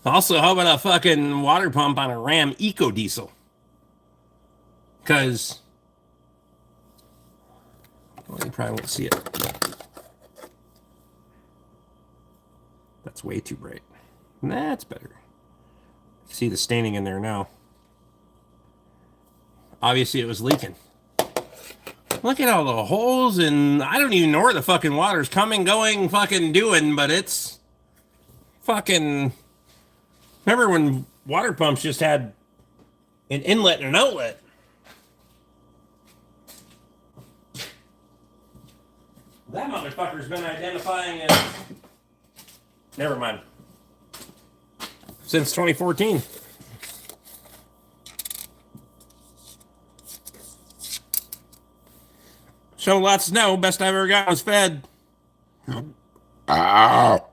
Also, how about a fucking water pump on a Ram Eco Diesel? Because, well, you probably won't see it. That's way too bright. That's better. See the staining in there now. Obviously, it was leaking. Look at all the holes, and I don't even know where the fucking water's coming, going, fucking doing, but it's fucking... Remember when water pumps just had an inlet and an outlet? That motherfucker's been identifying as... Never mind. Since 2014. So lots of snow. Best I've ever got was fed. Ow.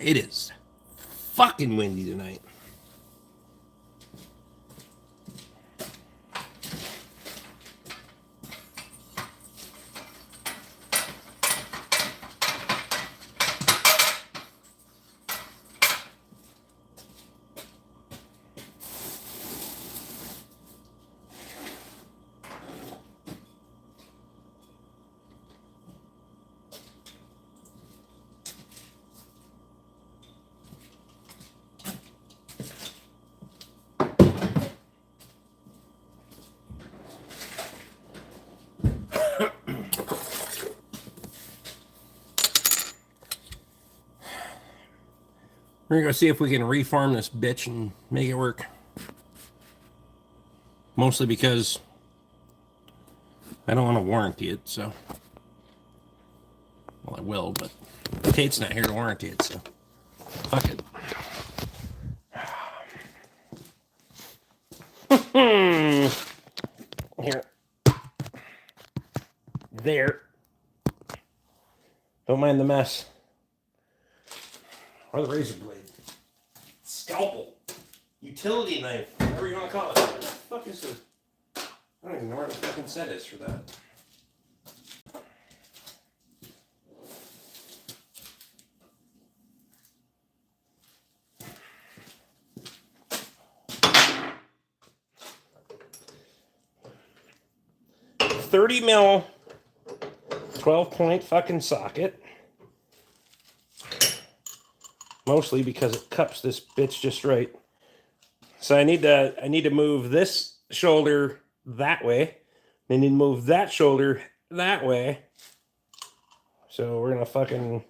It is fucking windy tonight. We're gonna go see if we can reform this bitch and make it work. Mostly because I don't want to warranty it, so. Well, I will, but Tate's not here to warranty it, so. Fuck it. Here. There. Don't mind the mess. Or the razor blade. Scalpel. Utility knife. Whatever you want to call it. What the fuck is this? I don't even know where the fucking set is for that. 30 mil 12-point fucking socket. Mostly because it cups this bitch just right. So I need to move this shoulder that way. I need to move that shoulder that way. So we're gonna fucking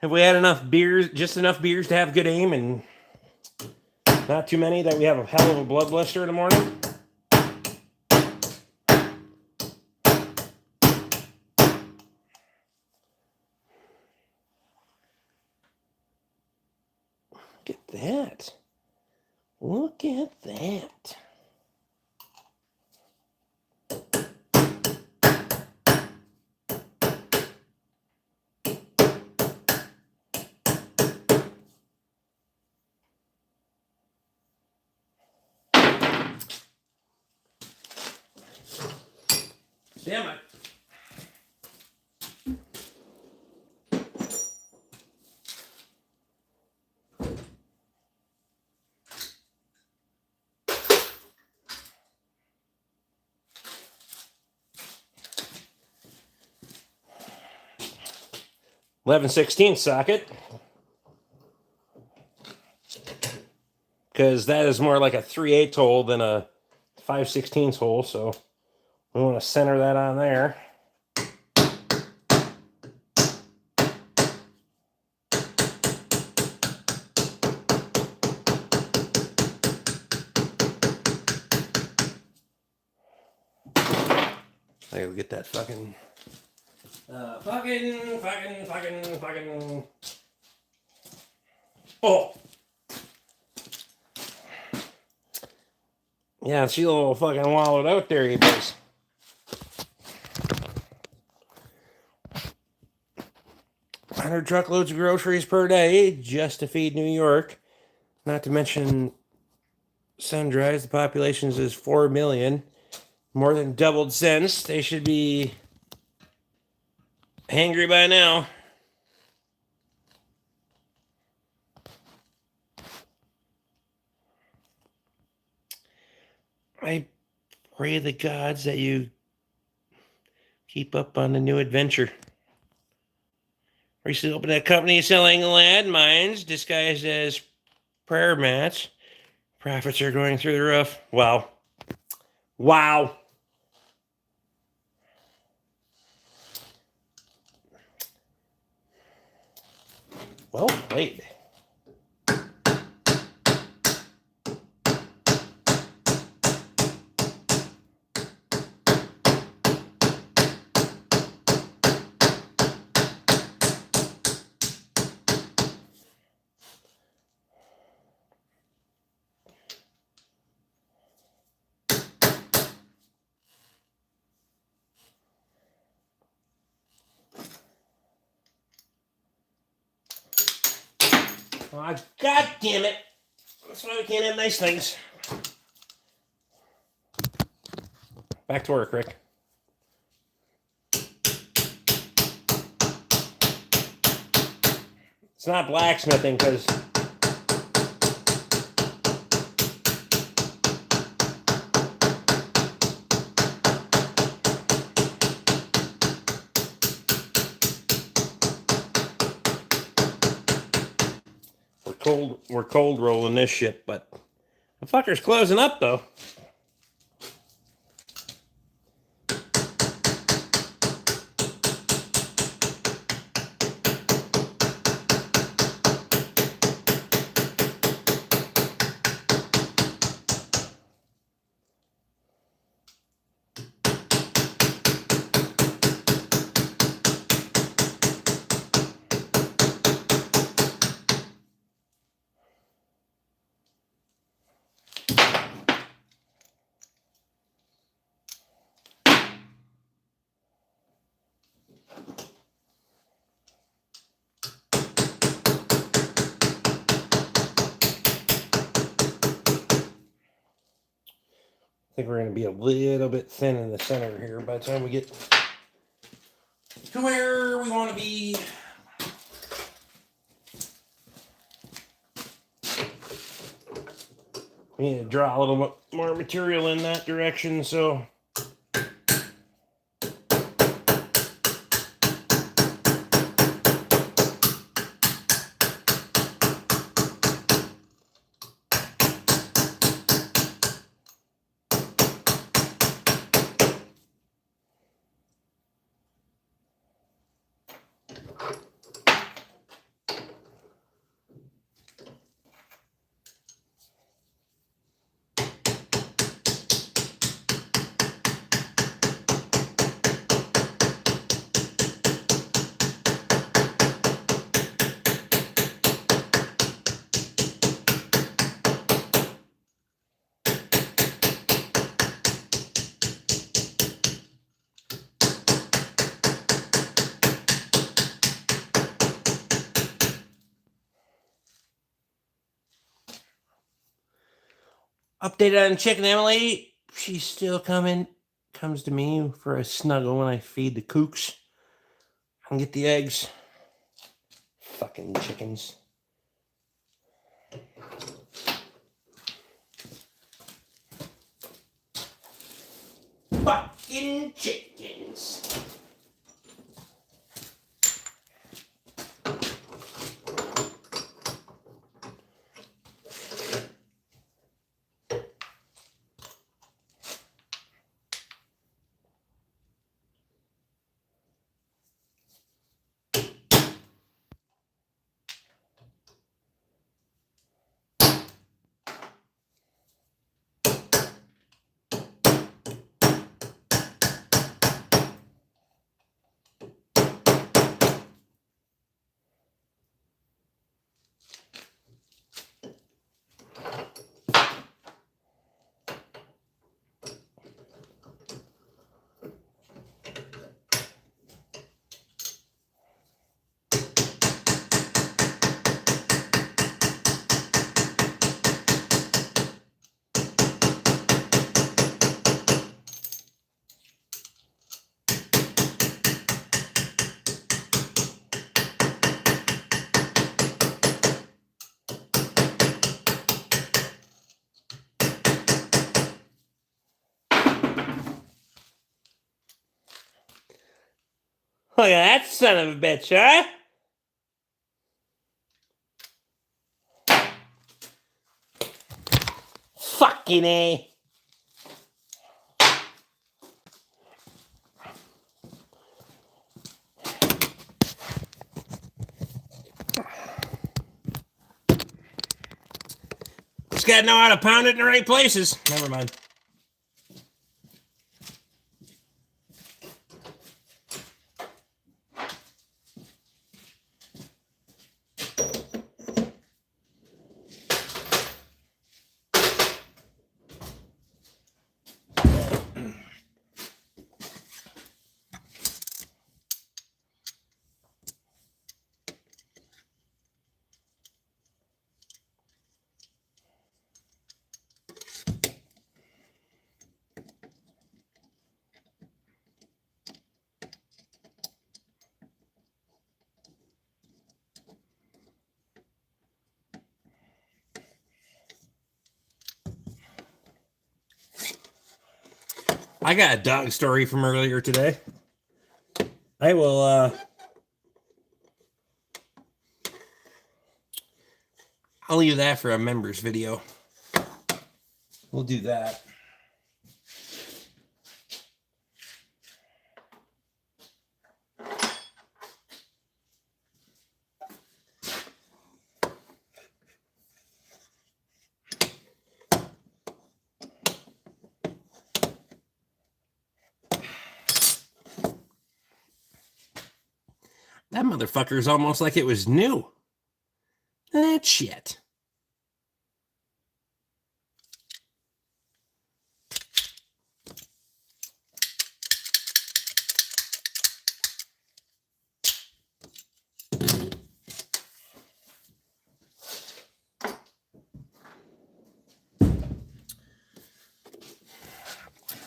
have we had enough beers, just enough beers to have good aim and not too many that we have a hell of a blood blister in the morning? Look at that. Look at that. Damn it. (11/16) socket, because that is more like a 3/8 hole than a 5/16 hole, so we want to center that on there. I gotta get that fucking fucking. Oh. Yeah, she a little fucking wallowed out there, you boys. $100 truckloads of groceries per day just to feed New York. Not to mention Sunrise, the population is 4 million. More than doubled since. They should be hangry by now. I pray the gods that you keep up on the new adventure. Recently opened a company selling landmines disguised as prayer mats. Profits are going through the roof. Wow. Wow. Well played. Oh, God damn it. That's why we can't have nice things. Back to work, Rick. It's not blacksmithing because we're cold rolling this shit, but the fucker's closing up though. I think we're going to be a little bit thin in the center here by the time we get to where we want to be. We need to draw a little bit more material in that direction, so. Updated on Chicken Emily. She's still coming. Comes to me for a snuggle when I feed the kooks. I can get the eggs. Fucking chickens. Fucking chickens. Look at that son of a bitch, huh? Fucking A. Just gotta know how to pound it in the right places. Never mind. I got a dog story from earlier today. I will, I'll leave that for a members video. We'll do that. That motherfucker is almost like it was new. That shit.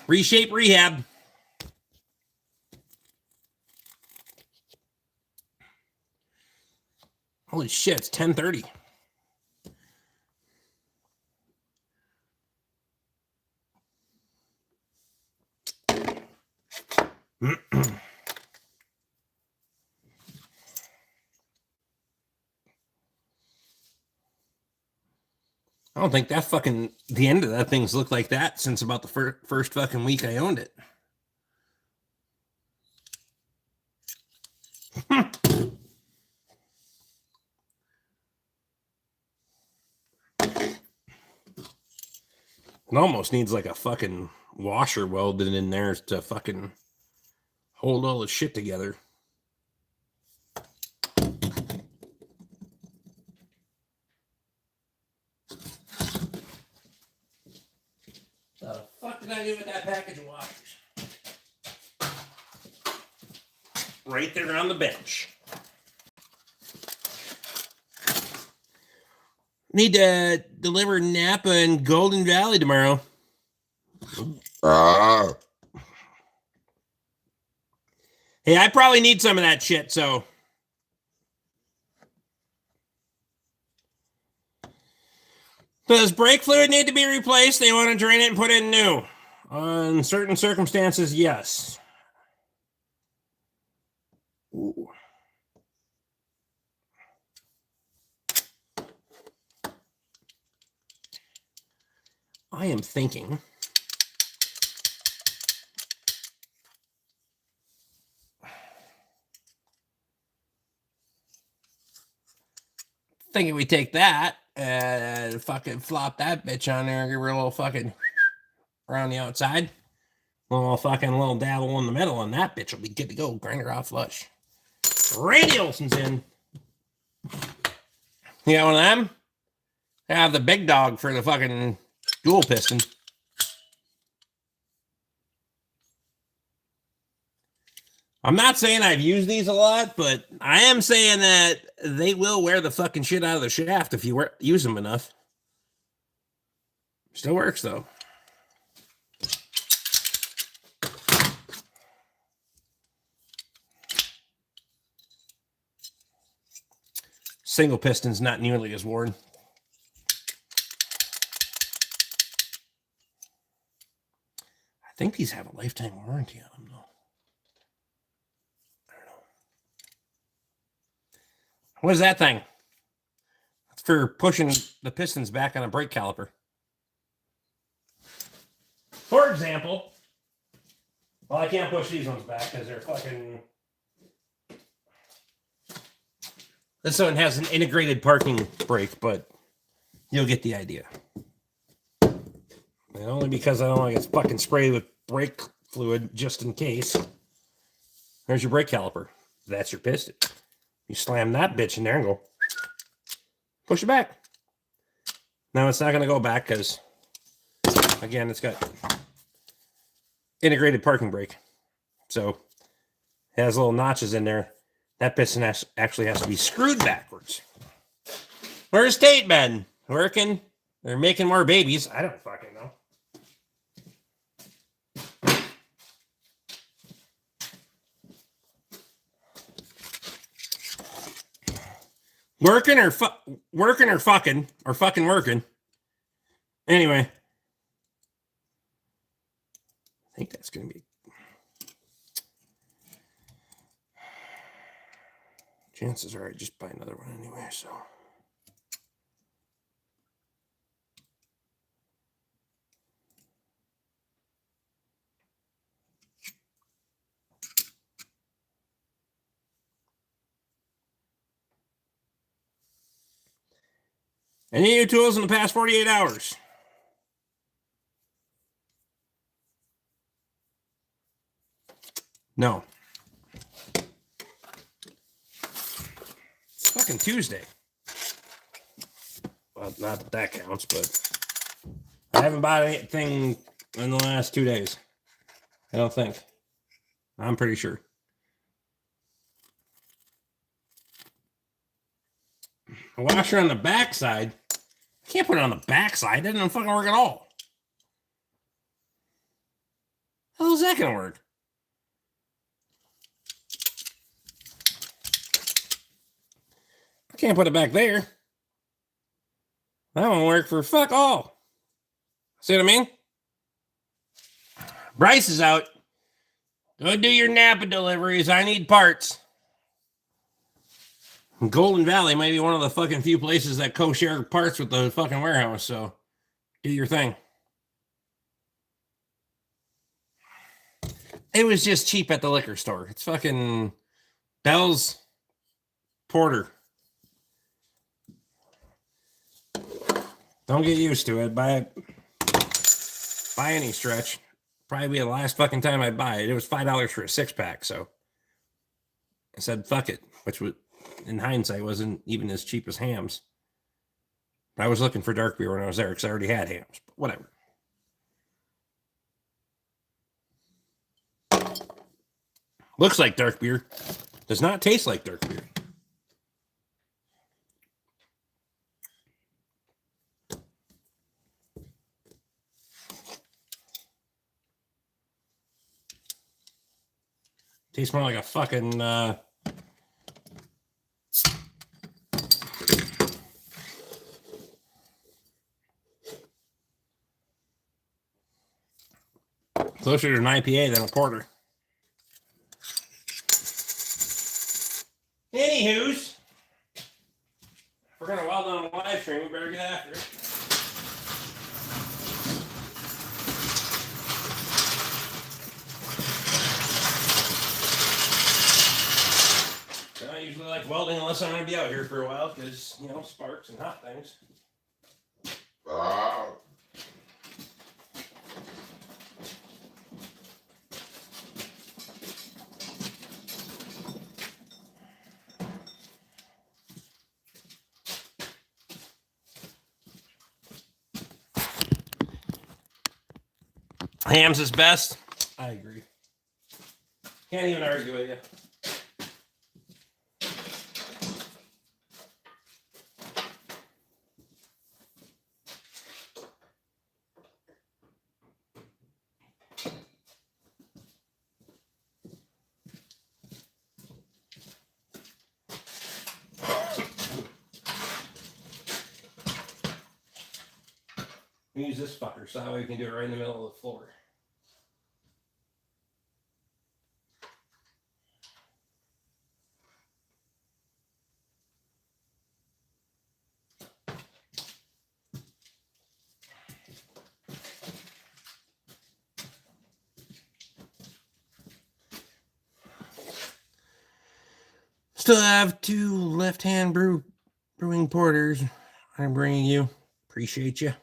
Reshape rehab. Holy shit, it's 10:30. I don't think that fucking the end of that thing's looked like that since about the first fucking week I owned it. It almost needs like a fucking washer welded in there to fucking hold all the shit together. The fuck did I do with that package of washers? Right there on the bench. Need to deliver Napa and Golden Valley tomorrow. Hey, I probably need some of that shit, so. Does brake fluid need to be replaced? They want to drain it and put in new. On certain circumstances, yes. Ooh. I am thinking. Thinking we take that and fucking flop that bitch on there and give her a little fucking around the outside. A little dabble in the middle, and that bitch will be good to go. Grind her off flush. Randy Olson's in. You got one of them? I have the big dog for the fucking dual piston. I'm not saying I've used these a lot, but I am saying that they will wear the fucking shit out of the shaft if you use them enough. Still works, though. Single piston's not nearly as worn. I think these have a lifetime warranty on them, though. I don't know. What is that thing? It's for pushing the pistons back on a brake caliper. For example, well, I can't push these ones back because they're fucking... This one has an integrated parking brake, but you'll get the idea. And only because I don't want to get fucking sprayed with brake fluid just in case. There's your brake caliper. That's your piston. You slam that bitch in there and go push it back. Now it's not going to go back because, again, it's got integrated parking brake. So it has little notches in there. That piston actually has to be screwed backwards. Where's Tate been? Working? They're making more babies. I don't fucking know. Working or fucking working. Anyway, I think that's gonna be. Chances are I just buy another one anyway, so. Any new tools in the past 48 hours? No. It's fucking Tuesday. Well, not that that counts, but I haven't bought anything in the last 2 days. I don't think. I'm pretty sure. A washer on the backside. I can't put it on the backside. That doesn't fucking work at all. How is that gonna work? I can't put it back there. That won't work for fuck all. See what I mean? Bryce is out Go do your Napa deliveries. I need parts. Golden Valley might be one of the fucking few places that co-share parts with the fucking warehouse, so do your thing. It was just cheap at the liquor store. It's fucking Bell's Porter. Don't get used to it. By any stretch. Probably be the last fucking time I buy it. It was $5 for a 6-pack, so I said fuck it, which was, in hindsight, wasn't even as cheap as Hams. But I was looking for dark beer when I was there because I already had Hams. But whatever. Looks like dark beer. Does not taste like dark beer. Tastes more like a fucking closer to an IPA than a porter. Anywho's, if we're gonna weld on a live stream, we better get after it. I don't usually like welding unless I'm gonna be out here for a while because, you know, sparks and hot things. Hams is best. I agree. Can't even argue with you. Use this fucker so that way we can do it right in the middle of the floor. Still have 2 left-hand brewing porters I'm bringing you. Appreciate you.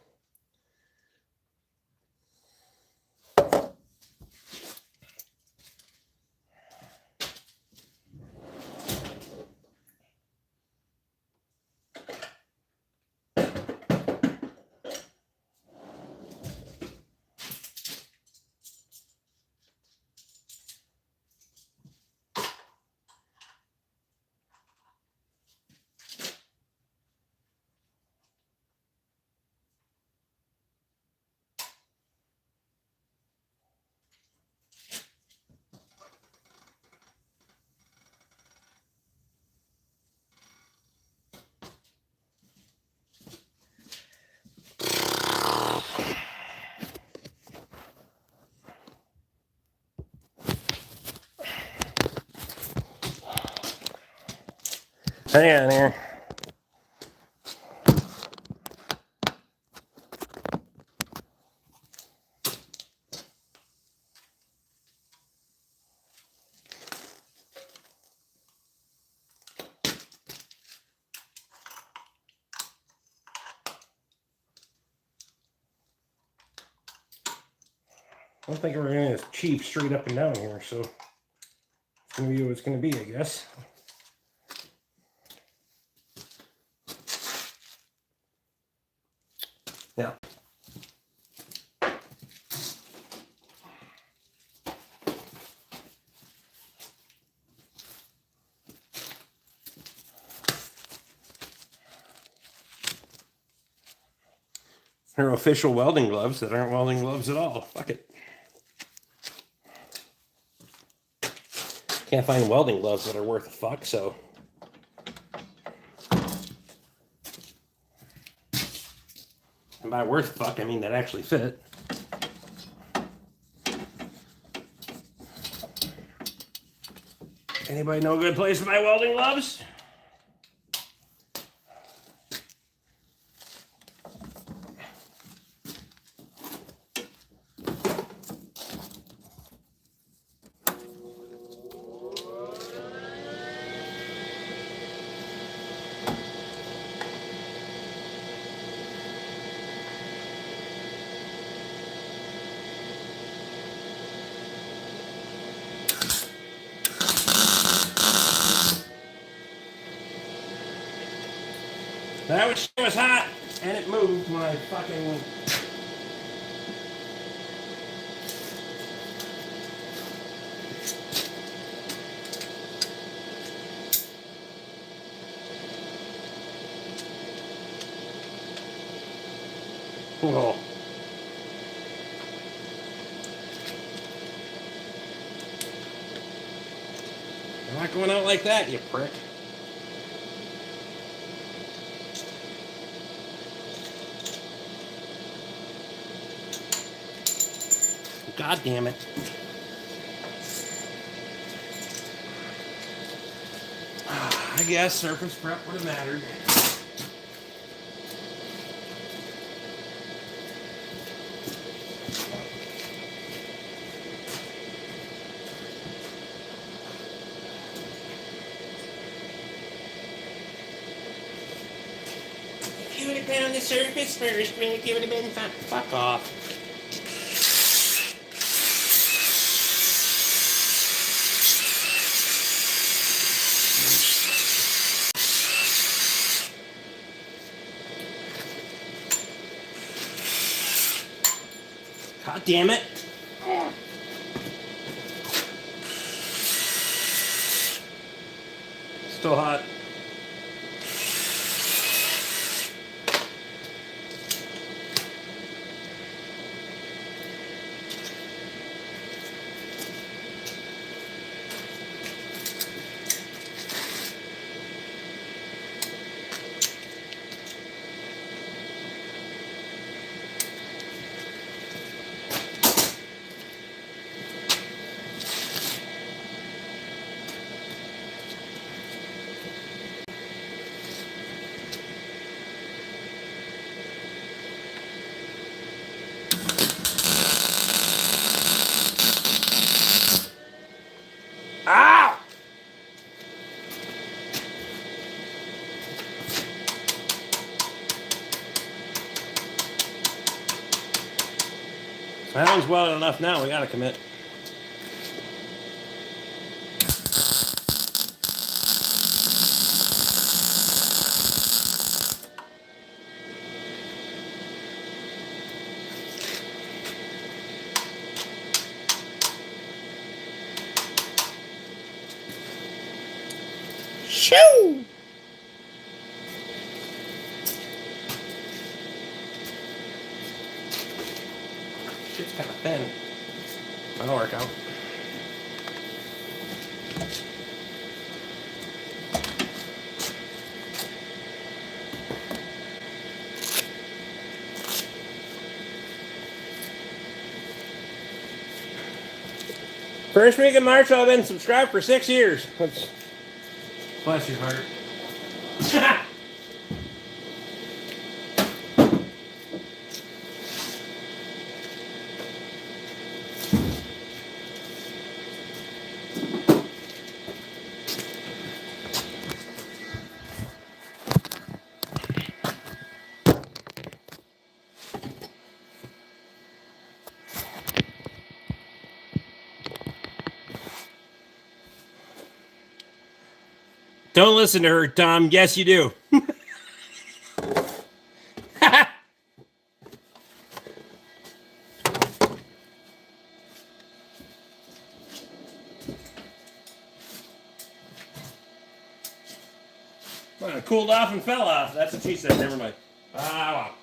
Hang on here. I don't think we're going to cheap straight up and down here, so it's going to be what it's going to be, I guess. Yeah. They're official welding gloves that aren't welding gloves at all. Fuck it. Can't find welding gloves that are worth a fuck, so. And by worth a fuck, I mean that actually fit. Anybody know a good place to buy welding gloves? That was hot, and it moved when I fucking... Whoa. I'm not going out like that, you prick. God damn it. I guess surface prep would have mattered. If you would have been on the surface first, it would have been fun. Fuck off. God damn it. Still hot. Ow! That one's well enough now. We gotta commit. Shoo! Shit's kind of thin. That'll work out. First week of March, I've been subscribed for 6 years. That's... Bless your heart. Don't listen to her, Tom. Yes, you do. Well, it cooled off and fell off. That's what she said. Never mind. Ah, well.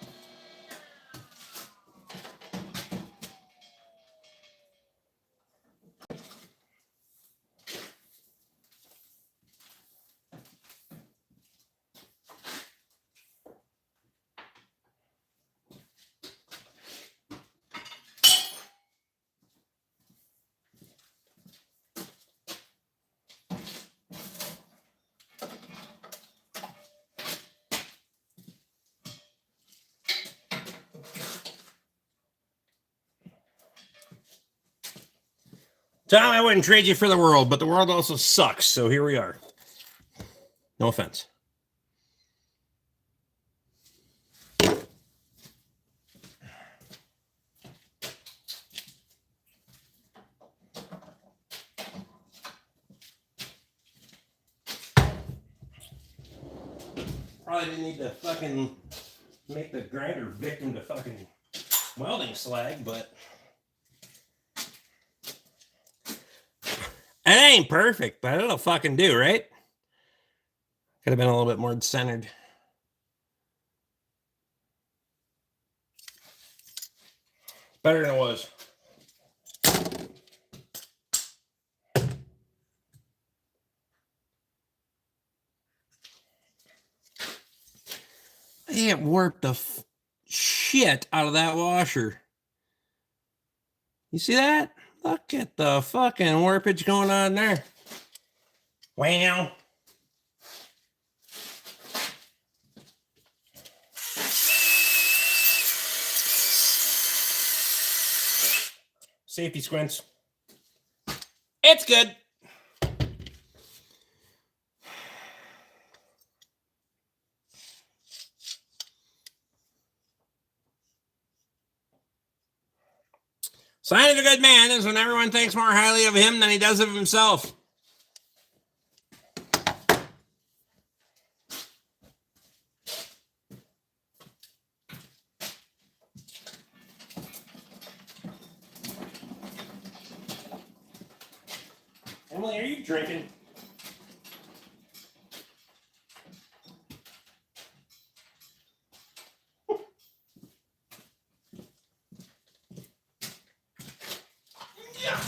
Tom, I wouldn't trade you for the world, but the world also sucks. So here we are. No offense. Probably didn't need to fucking make the grinder victim to fucking welding slag, but it ain't perfect, but it'll fucking do, right? Could have been a little bit more centered. Better than it was. It warped the shit out of that washer. You see that? Look at the fucking warpage going on there. Wow. Safety squints. It's good. Sign of a good man is when everyone thinks more highly of him than he does of himself. Emily, are you drinking? Yeah.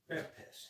Grab a piss.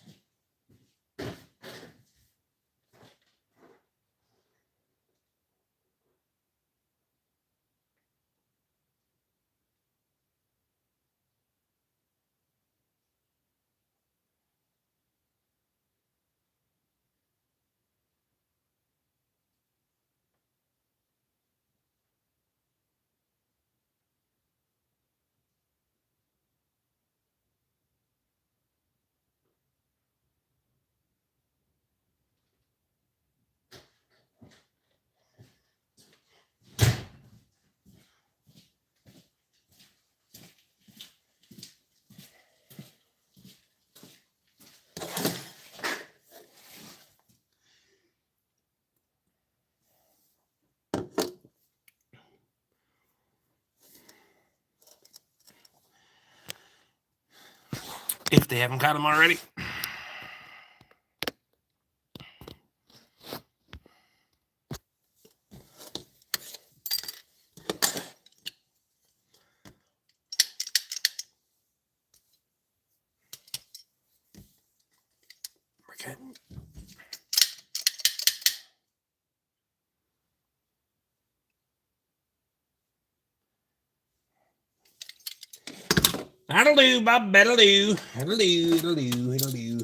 If they haven't caught him already. Okay. That'll do, Bob. That'll do. That'll do. It'll do. It'll do.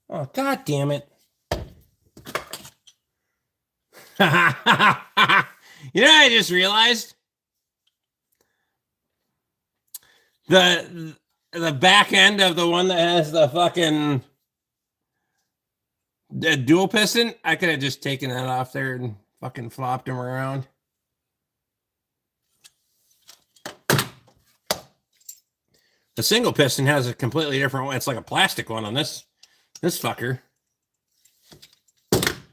Oh, God damn it. You know, I just realized the back end of the one that has the fucking dual piston, I could have just taken that off there and fucking flopped him around. The single piston has a completely different one. It's like a plastic one on this fucker.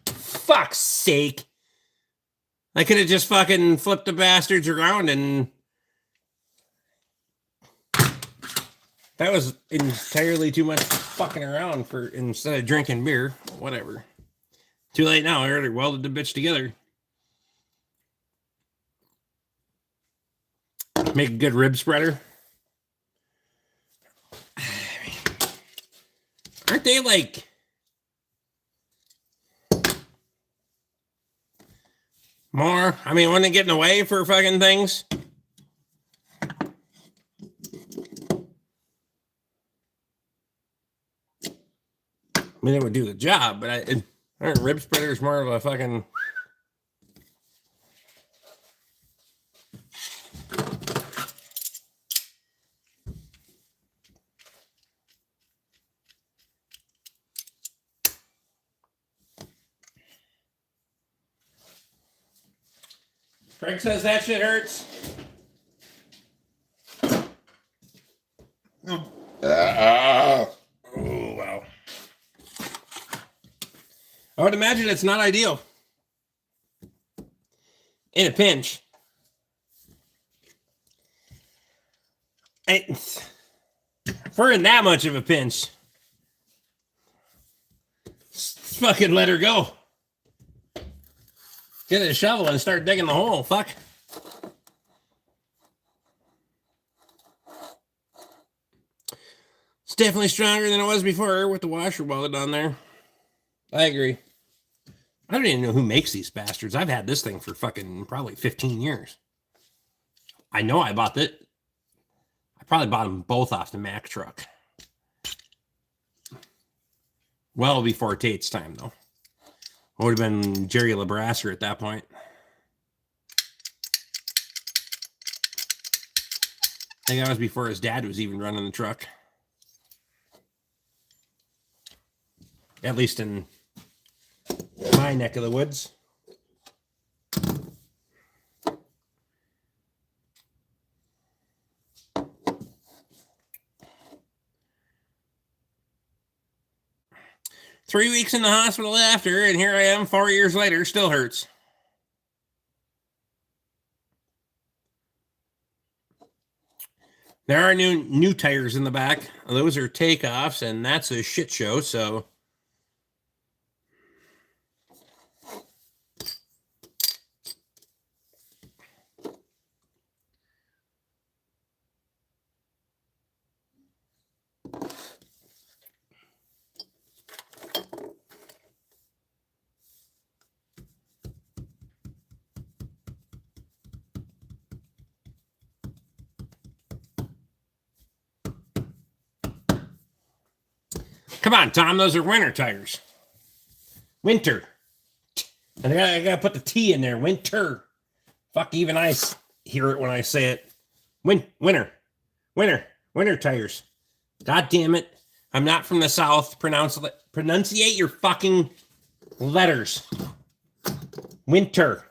Fuck's sake. I could have just fucking flipped the bastards around and that was entirely too much fucking around for instead of drinking beer. Whatever. Too late now. I already welded the bitch together. Make a good rib spreader. Aren't they like more? I mean, when they get in the way for fucking things. I mean, it would do the job, but Rib spreader is more of a fucking. Craig says that shit hurts. Oh, wow. I would imagine it's not ideal. In a pinch. If we're in that much of a pinch, let's fucking let her go. Get a shovel and start digging the hole. Fuck. It's definitely stronger than it was before with the washer welded on there. I agree. I don't even know who makes these bastards. I've had this thing for fucking probably 15 years. I know I bought it. I probably bought them both off the Mack truck. Well before Tate's time, though. It would have been Jerry LeBrasser at that point. I think that was before his dad was even running the truck. At least in my neck of the woods. Three weeks in the hospital after, and here I am 4 years later, still hurts. There are new tires in the back. Those are takeoffs, and that's a shit show, so... Come on, Tom, those are winter tires. Winter. And I gotta put the T in there. Winter. Fuck, even I hear it when I say it. Winter. Winter tires. God damn it. I'm not from the South. Pronunciate your fucking letters. Winter.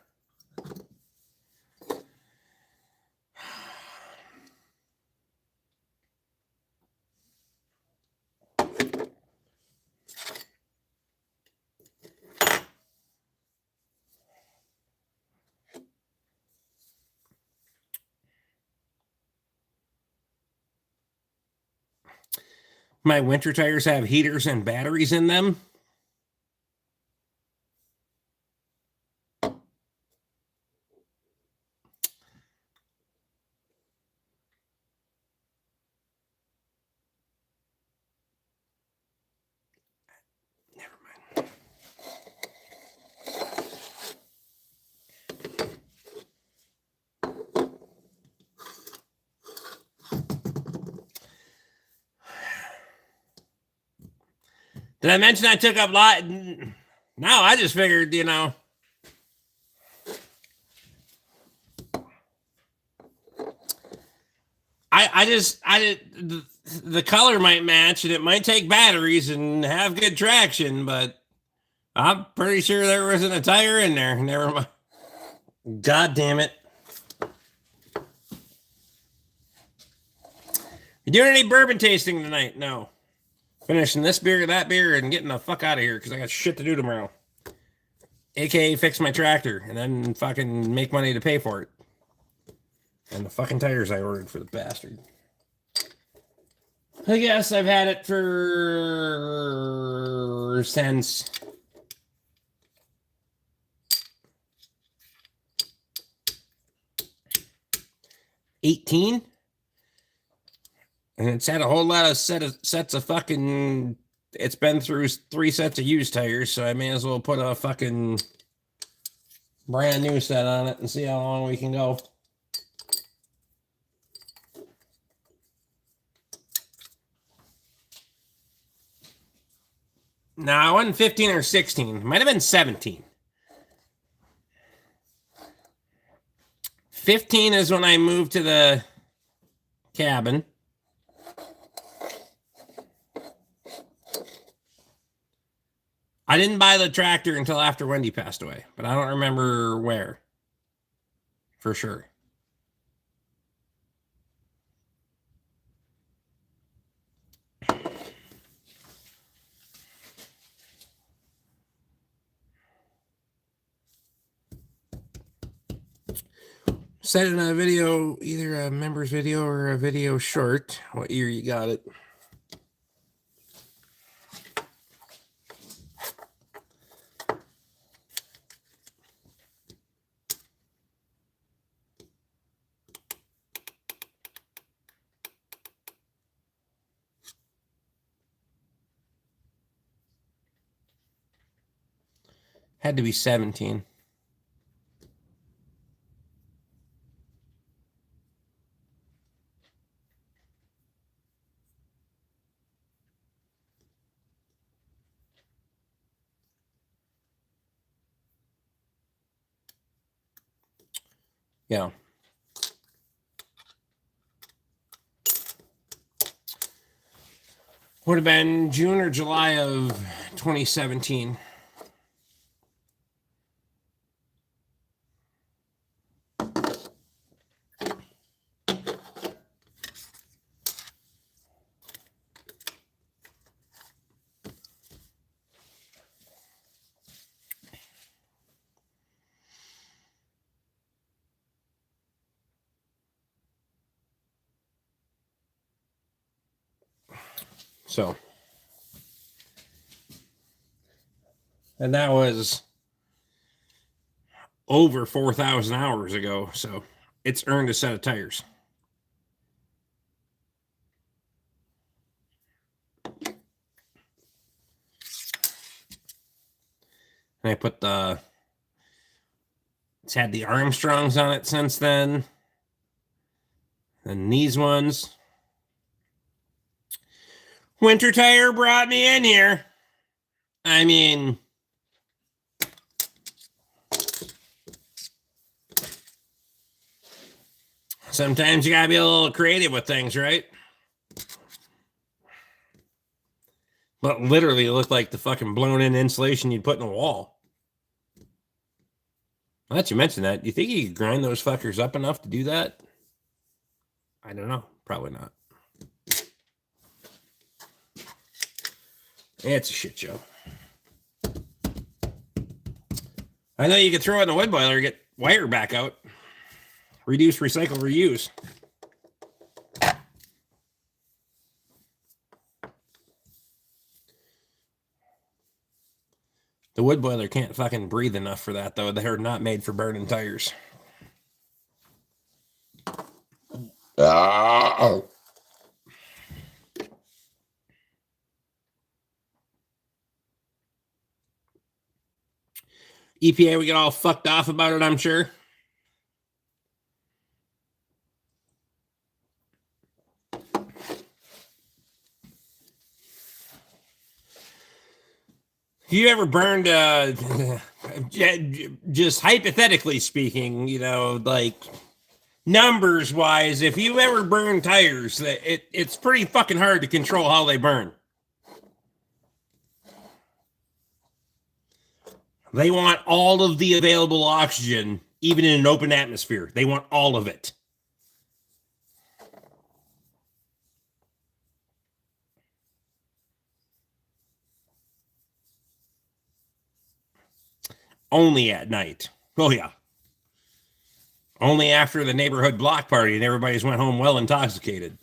My winter tires have heaters and batteries in them. Never mind. Did I mention I took up lot? No, I just figured, you know. The color might match and it might take batteries and have good traction, but I'm pretty sure there wasn't a tire in there. Never mind. God damn it. You doing any bourbon tasting tonight? No. Finishing this beer, that beer, and getting the fuck out of here because I got shit to do tomorrow. AKA fix my tractor and then fucking make money to pay for it. And the fucking tires I ordered for the bastard. I guess I've had it for since '18. And it's had a whole lot of sets of fucking... It's been through 3 sets of used tires, so I may as well put a fucking brand new set on it and see how long we can go. No, it wasn't 15 or 16. It might have been 17. 15 is when I moved to the cabin. I didn't buy the tractor until after Wendy passed away, but I don't remember where for sure. Said in a video, either a members video or a video short, what year you got it. Had to be 17. Yeah. Would have been June or July of 2017. So, and that was over 4,000 hours ago. So it's earned a set of tires. And I put it's had the Armstrongs on it since then. And these ones. Winter Tire brought me in here. I mean, sometimes you gotta be a little creative with things, right? But literally, it looked like the fucking blown in insulation you'd put in a wall. Now that you mentioned that, you think you could grind those fuckers up enough to do that? I don't know. Probably not. It's a shit show. I know you could throw it in a wood boiler, get wire back out, reduce, recycle, reuse. The wood boiler can't fucking breathe enough for that, though. They're not made for burning tires. EPA, we get all fucked off about it, I'm sure. Have you ever burned, just hypothetically speaking, you know, like numbers wise, if you ever burn tires, it's pretty fucking hard to control how they burn. They want all of the available oxygen, even in an open atmosphere. They want all of it. Only at night. Oh, yeah. Only after the neighborhood block party and everybody's went home well intoxicated.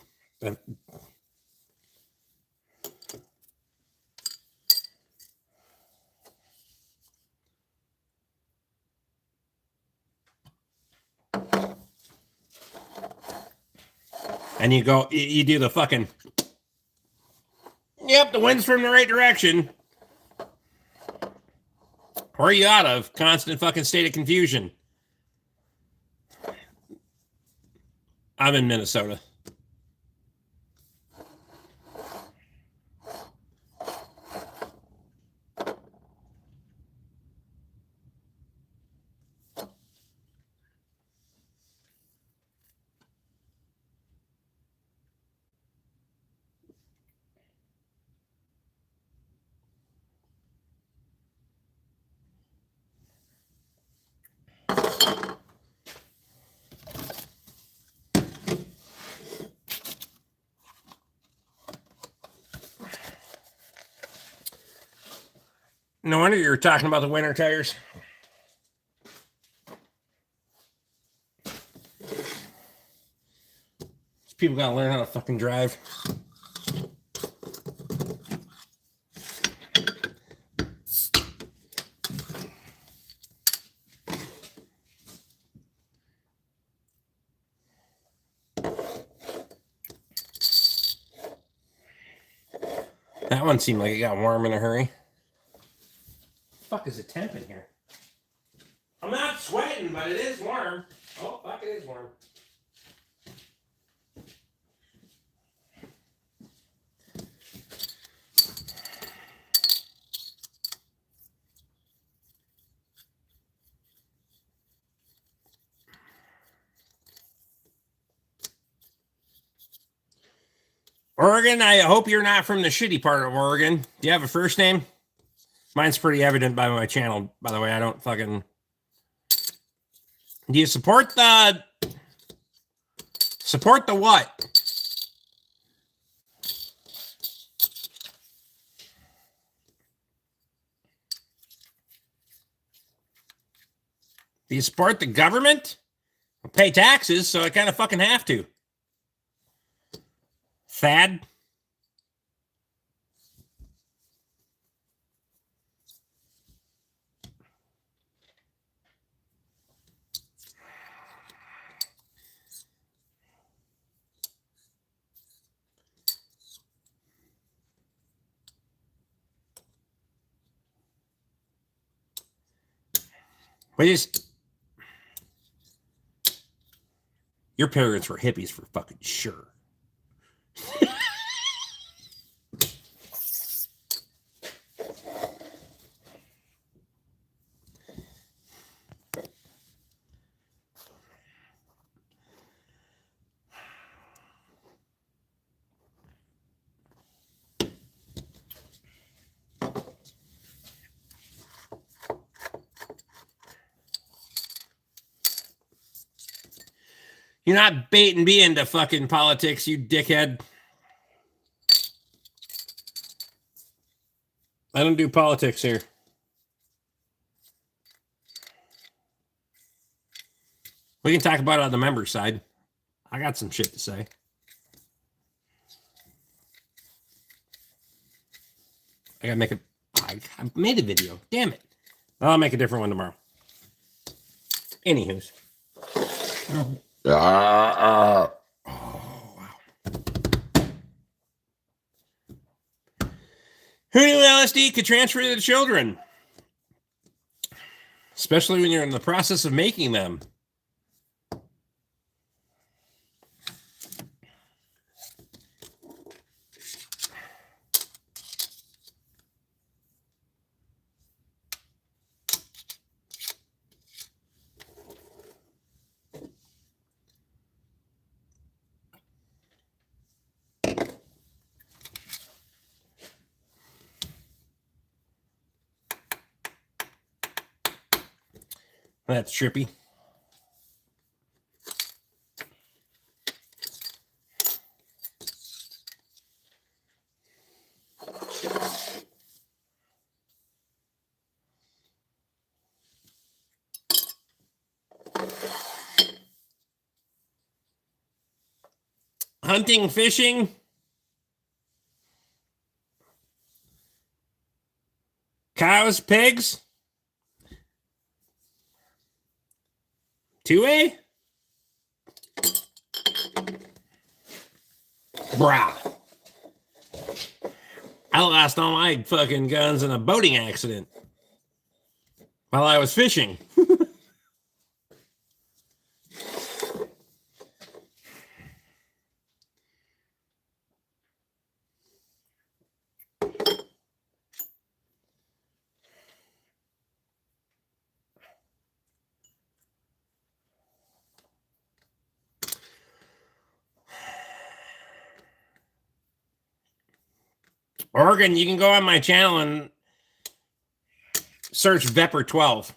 And you go, you do the fucking, yep, the wind's from the right direction. Where are you out of? Constant fucking state of confusion. I'm in Minnesota. No wonder you were talking about the winter tires. People gotta learn how to fucking drive. That one seemed like it got warm in a hurry. Fuck is the temp in here? I'm not sweating, but it is warm. Oh, fuck, it is warm. Oregon, I hope you're not from the shitty part of Oregon. Do you have a first name? Mine's pretty evident by my channel, by the way. I don't fucking... Do you support the... Support the what? Do you support the government? I pay taxes, so I kind of fucking have to. Thad? What is... Your parents were hippies for fucking sure. You're not baiting me into fucking politics, you dickhead. I don't do politics here. We can talk about it on the member side. I got some shit to say. I gotta make a... I made a video. Damn it. I'll make a different one tomorrow. Anywho's. Oh, wow. Who knew LSD could transfer to the children? Especially when you're in the process of making them. That's trippy. Hunting, fishing. Cows, pigs. 2A? Brah. I lost all my fucking guns in a boating accident while I was fishing. Oregon, you can go on my channel and search Vepper 12.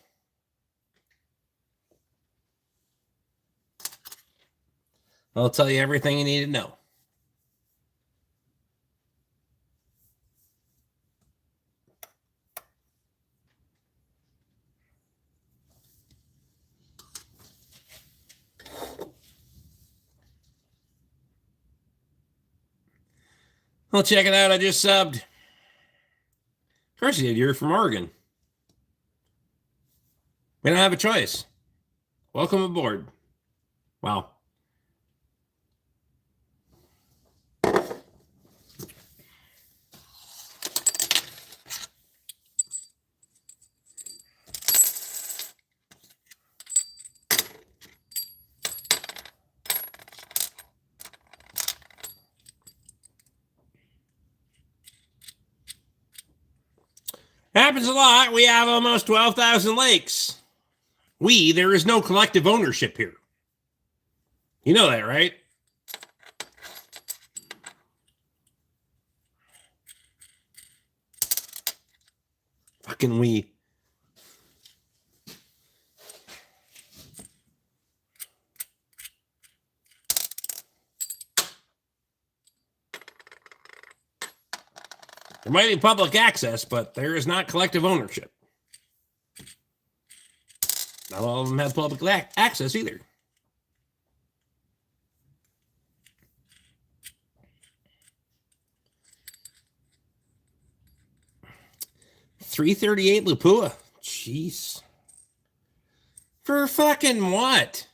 I'll tell you everything you need to know. Well, check it out. I just subbed. Of course you did. You're from Oregon. We don't have a choice. Welcome aboard. Wow. Happens a lot. We have almost 12,000 lakes. There is no collective ownership here. You know that, right? Fucking we. There might be public access, but there is not collective ownership. Not all of them have public access either. $338 Lupua. Jeez. For fucking what?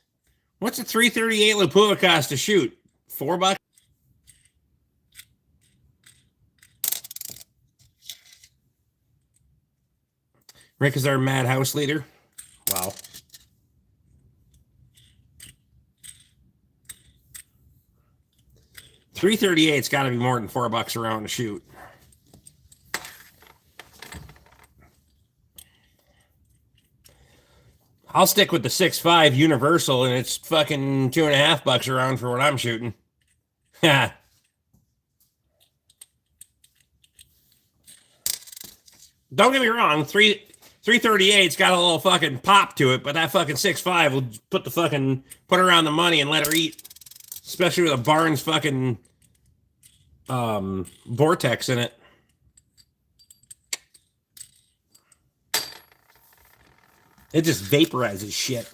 What's a $338 Lupua cost to shoot? $4? Rick is our madhouse leader. Wow. $338's got to be more than $4 a round to shoot. I'll stick with the 6.5 universal, and it's fucking $2.50 a round for what I'm shooting. Yeah. Don't get me wrong, 338's got a little fucking pop to it, but that fucking 6.5 will put around the money and let her eat. Especially with a Barnes fucking vortex in it. It just vaporizes shit.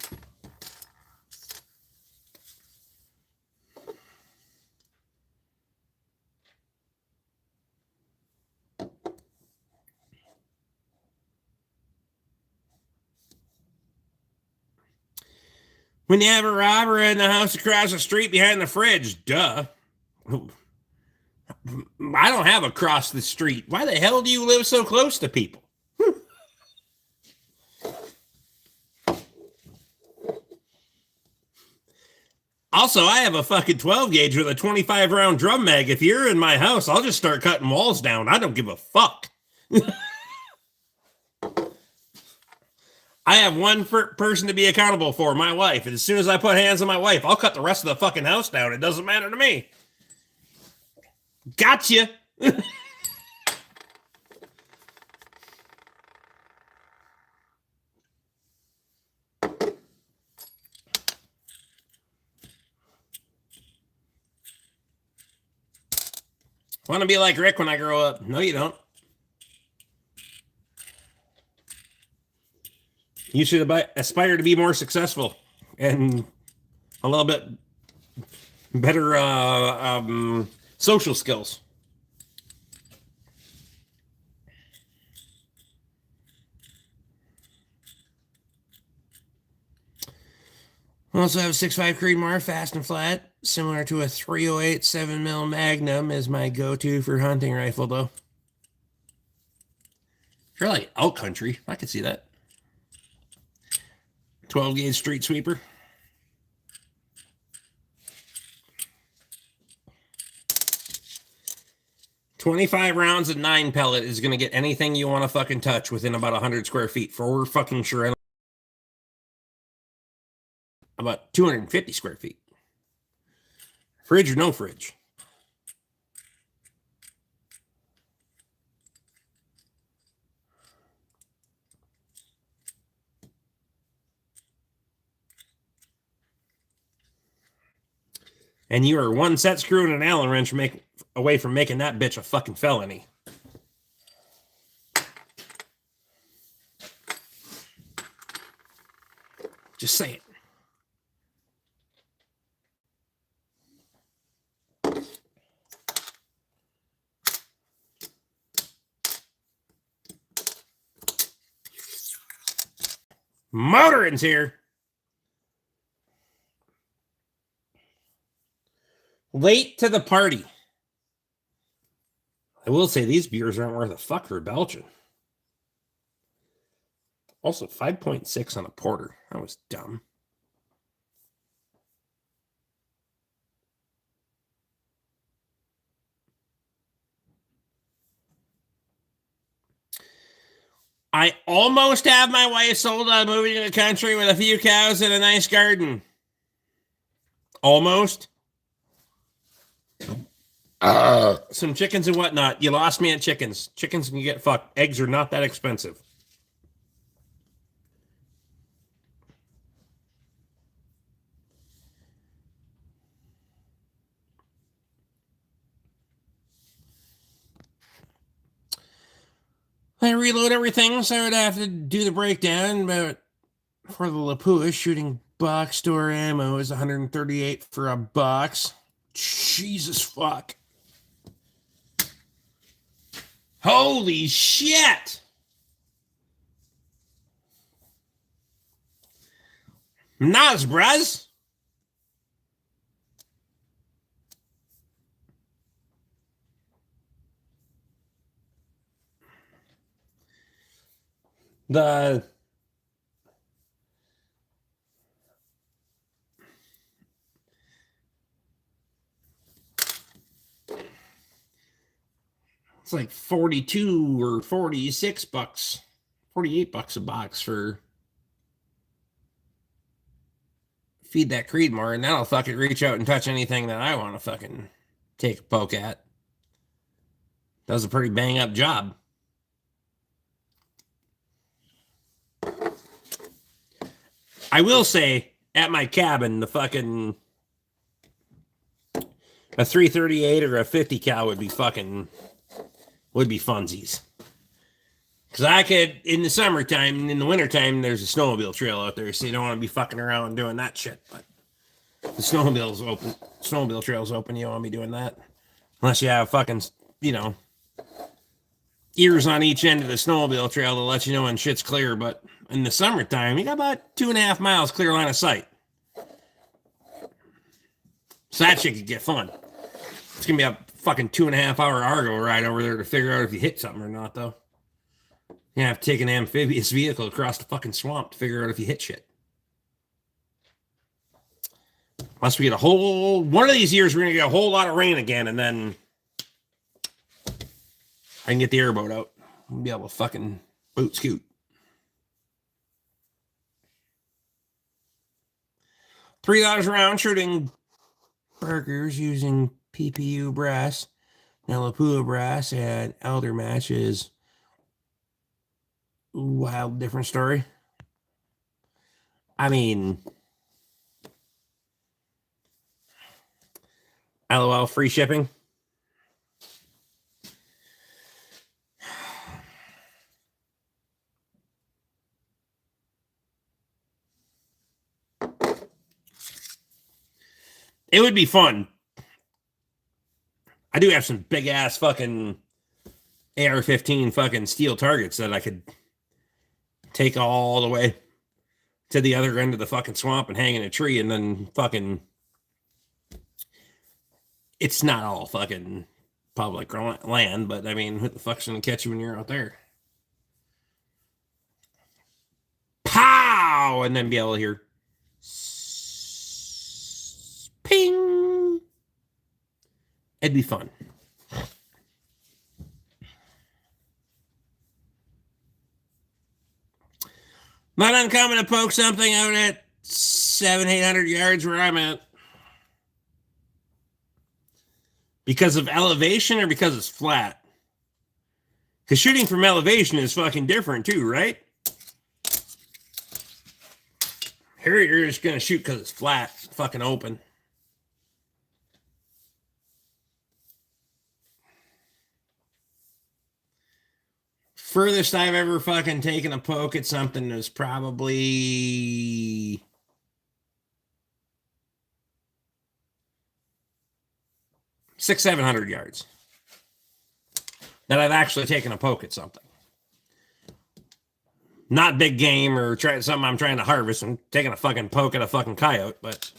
When you have a robber in the house across the street behind the fridge, duh. I don't have across the street. Why the hell do you live so close to people? Also, I have a fucking 12 gauge with a 25 round drum mag. If you're in my house, I'll just start cutting walls down. I don't give a fuck. I have one person to be accountable for, my wife. And as soon as I put hands on my wife, I'll cut the rest of the fucking house down. It doesn't matter to me. Gotcha. Want to be like Rick when I grow up? No, you don't. You should aspire to be more successful and a little bit better social skills. I also have a 6.5 Creedmoor, fast and flat, similar to a 308 7mm Magnum is my go-to for hunting rifle, though. You're like elk country. I could see that. 12 gauge street sweeper. $25 rounds of 9 pellet is going to get anything you want to fucking touch within about 100 square feet for fucking sure. About 250 square feet. Fridge or no fridge. And you are one set screw and an Allen wrench away from making that bitch a fucking felony. Just saying. Motorin's here. Late to the party. I will say these beers aren't worth a fuck for Belgian. Also, 5.6 on a porter. That was dumb. I almost have my wife sold on moving to the country with a few cows and a nice garden. Almost. Some chickens and whatnot. You lost me at chickens. Chickens can get fucked. Eggs are not that expensive. I reload everything, so I would have to do the breakdown, but for the Lapua, shooting box store ammo is 138 for a box. Jesus fuck. Holy shit! Nas, bruz. It's like 42 or 46 bucks, 48 bucks a box for Feed That Creed more, and that'll fucking reach out and touch anything that I want to fucking take a poke at. Does a pretty bang up job. I will say, at my cabin, the fucking a 338 or a 50 cal would be funsies. Because I could, in the summertime, in the wintertime, there's a snowmobile trail out there, so you don't want to be fucking around doing that shit. But the snowmobile trail's open, you don't want to be doing that. Unless you have fucking, ears on each end of the snowmobile trail to let you know when shit's clear. But in the summertime, you got about 2.5 miles clear line of sight. So that shit could get fun. It's going to be a fucking 2.5 hour Argo ride over there to figure out if you hit something or not, though. You have to take an amphibious vehicle across the fucking swamp to figure out if you hit shit. Unless we get one of these years, we're going to get a whole lot of rain again, and then I can get the airboat out. We'll be able to fucking boot scoot. $3 a round shooting burgers using PPU brass, Nalapua brass, and Elder matches. Wild different story. I mean, LOL, free shipping. It would be fun. I do have some big ass fucking AR-15 fucking steel targets that I could take all the way to the other end of the fucking swamp and hang in a tree, and then fucking, it's not all fucking public land, but I mean, who the fuck's gonna catch you when you're out there? Pow! And then be able to hear ping. It'd be fun. Not uncommon to poke something out at 700-800 yards where I'm at. Because of elevation or because it's flat? Because shooting from elevation is fucking different too, right? Here you're just going to shoot because it's flat, fucking open. Furthest I've ever fucking taken a poke at something was probably 600-700 yards. That I've actually taken a poke at something. Not big game or something I'm trying to harvest. I'm taking a fucking poke at a fucking coyote, but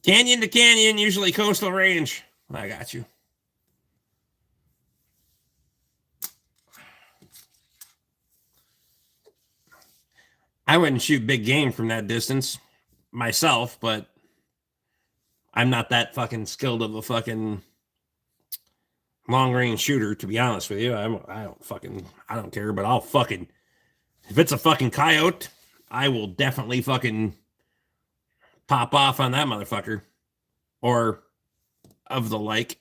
canyon to canyon, usually coastal range. I got you. I wouldn't shoot big game from that distance myself, but I'm not that fucking skilled of a fucking long range shooter, to be honest with you. I don't care, but I'll fucking, if it's a fucking coyote, I will definitely fucking pop off on that motherfucker or of the like.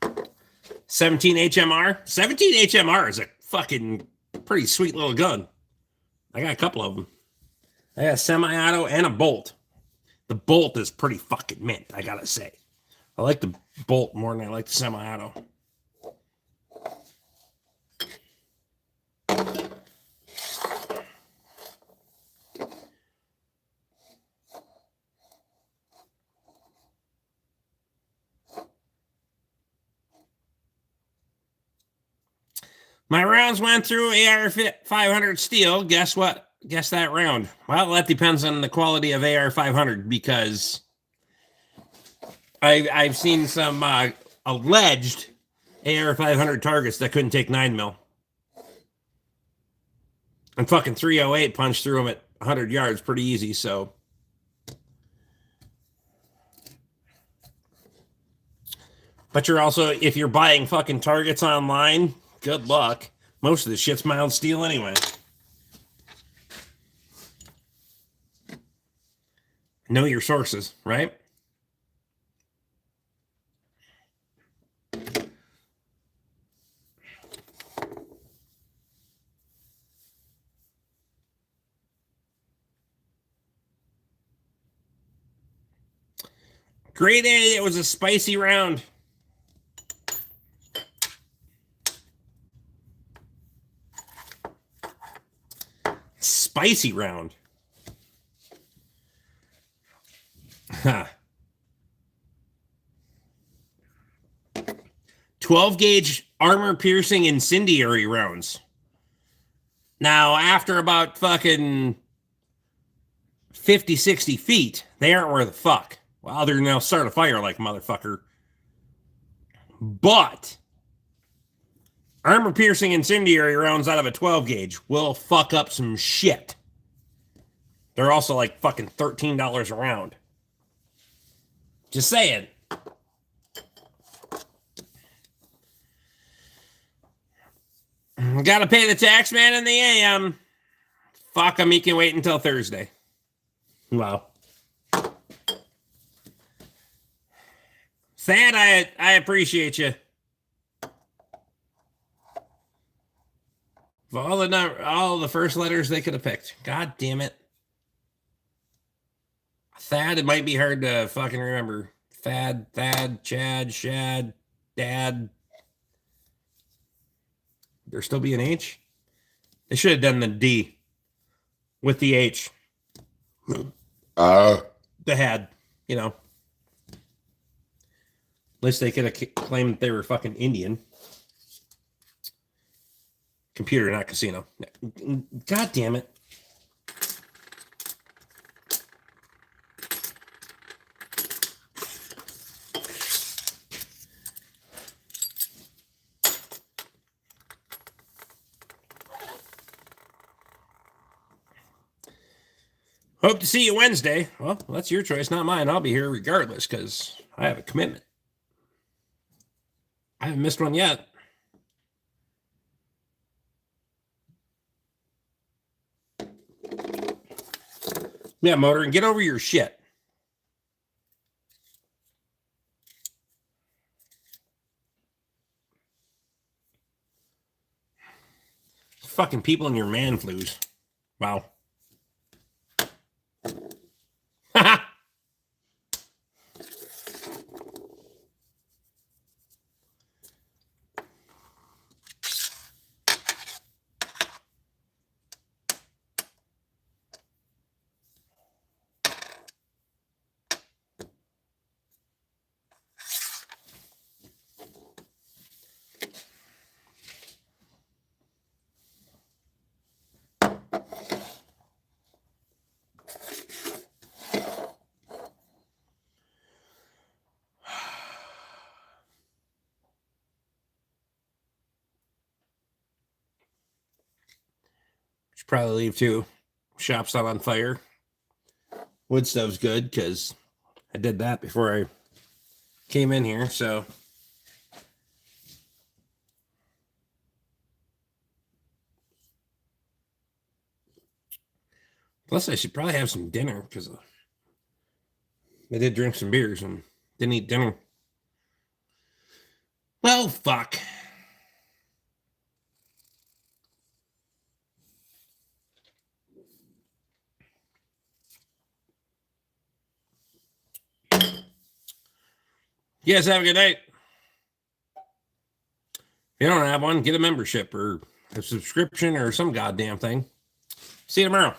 $17 HMR. $17 HMR is a fucking pretty sweet little gun. I got a couple of them. I got a semi-auto and a bolt. The bolt is pretty fucking mint, I gotta say. I like the bolt more than I like the semi-auto. My rounds went through AR 500 steel. Guess what? Guess that round. Well, that depends on the quality of AR 500 because I've seen some alleged AR 500 targets that couldn't take 9mm. And fucking 308 punched through them at 100 yards pretty easy, so. But you're also, if you're buying fucking targets online, good luck. Most of the shit's mild steel anyway. Know your sources, right? Grade A, it was a spicy round. Spicy round. Huh. 12 gauge armor piercing incendiary rounds. Now, after about fucking 50, 60 feet, they aren't worth a fuck. Well, they're now start a fire like motherfucker. But armor piercing incendiary rounds out of a 12 gauge will fuck up some shit. They're also like fucking $13 a round. Just saying. Gotta pay the tax man in the AM. Fuck him, he can wait until Thursday. Wow. Thad, I appreciate you. Of all the first letters they could have picked. God damn it. Thad, it might be hard to fucking remember. Thad, Chad, Shad, Dad. There still be an H? They should have done the D with the H. The had, you know. At least they could have claimed that they were fucking Indian. Computer, not casino. God damn it. Hope to see you Wednesday. Well, that's your choice, not mine. I'll be here regardless because I have a commitment. I haven't missed one yet. Yeah, Motor, and get over your shit. Fucking people in your man flus. Wow. Should probably leave too. Shop's not on fire. Wood stove's good because I did that before I came in here. So plus I should probably have some dinner because I did drink some beers and didn't eat dinner. Well, fuck. You guys have a good night. If you don't have one, get a membership or a subscription or some goddamn thing. See you tomorrow.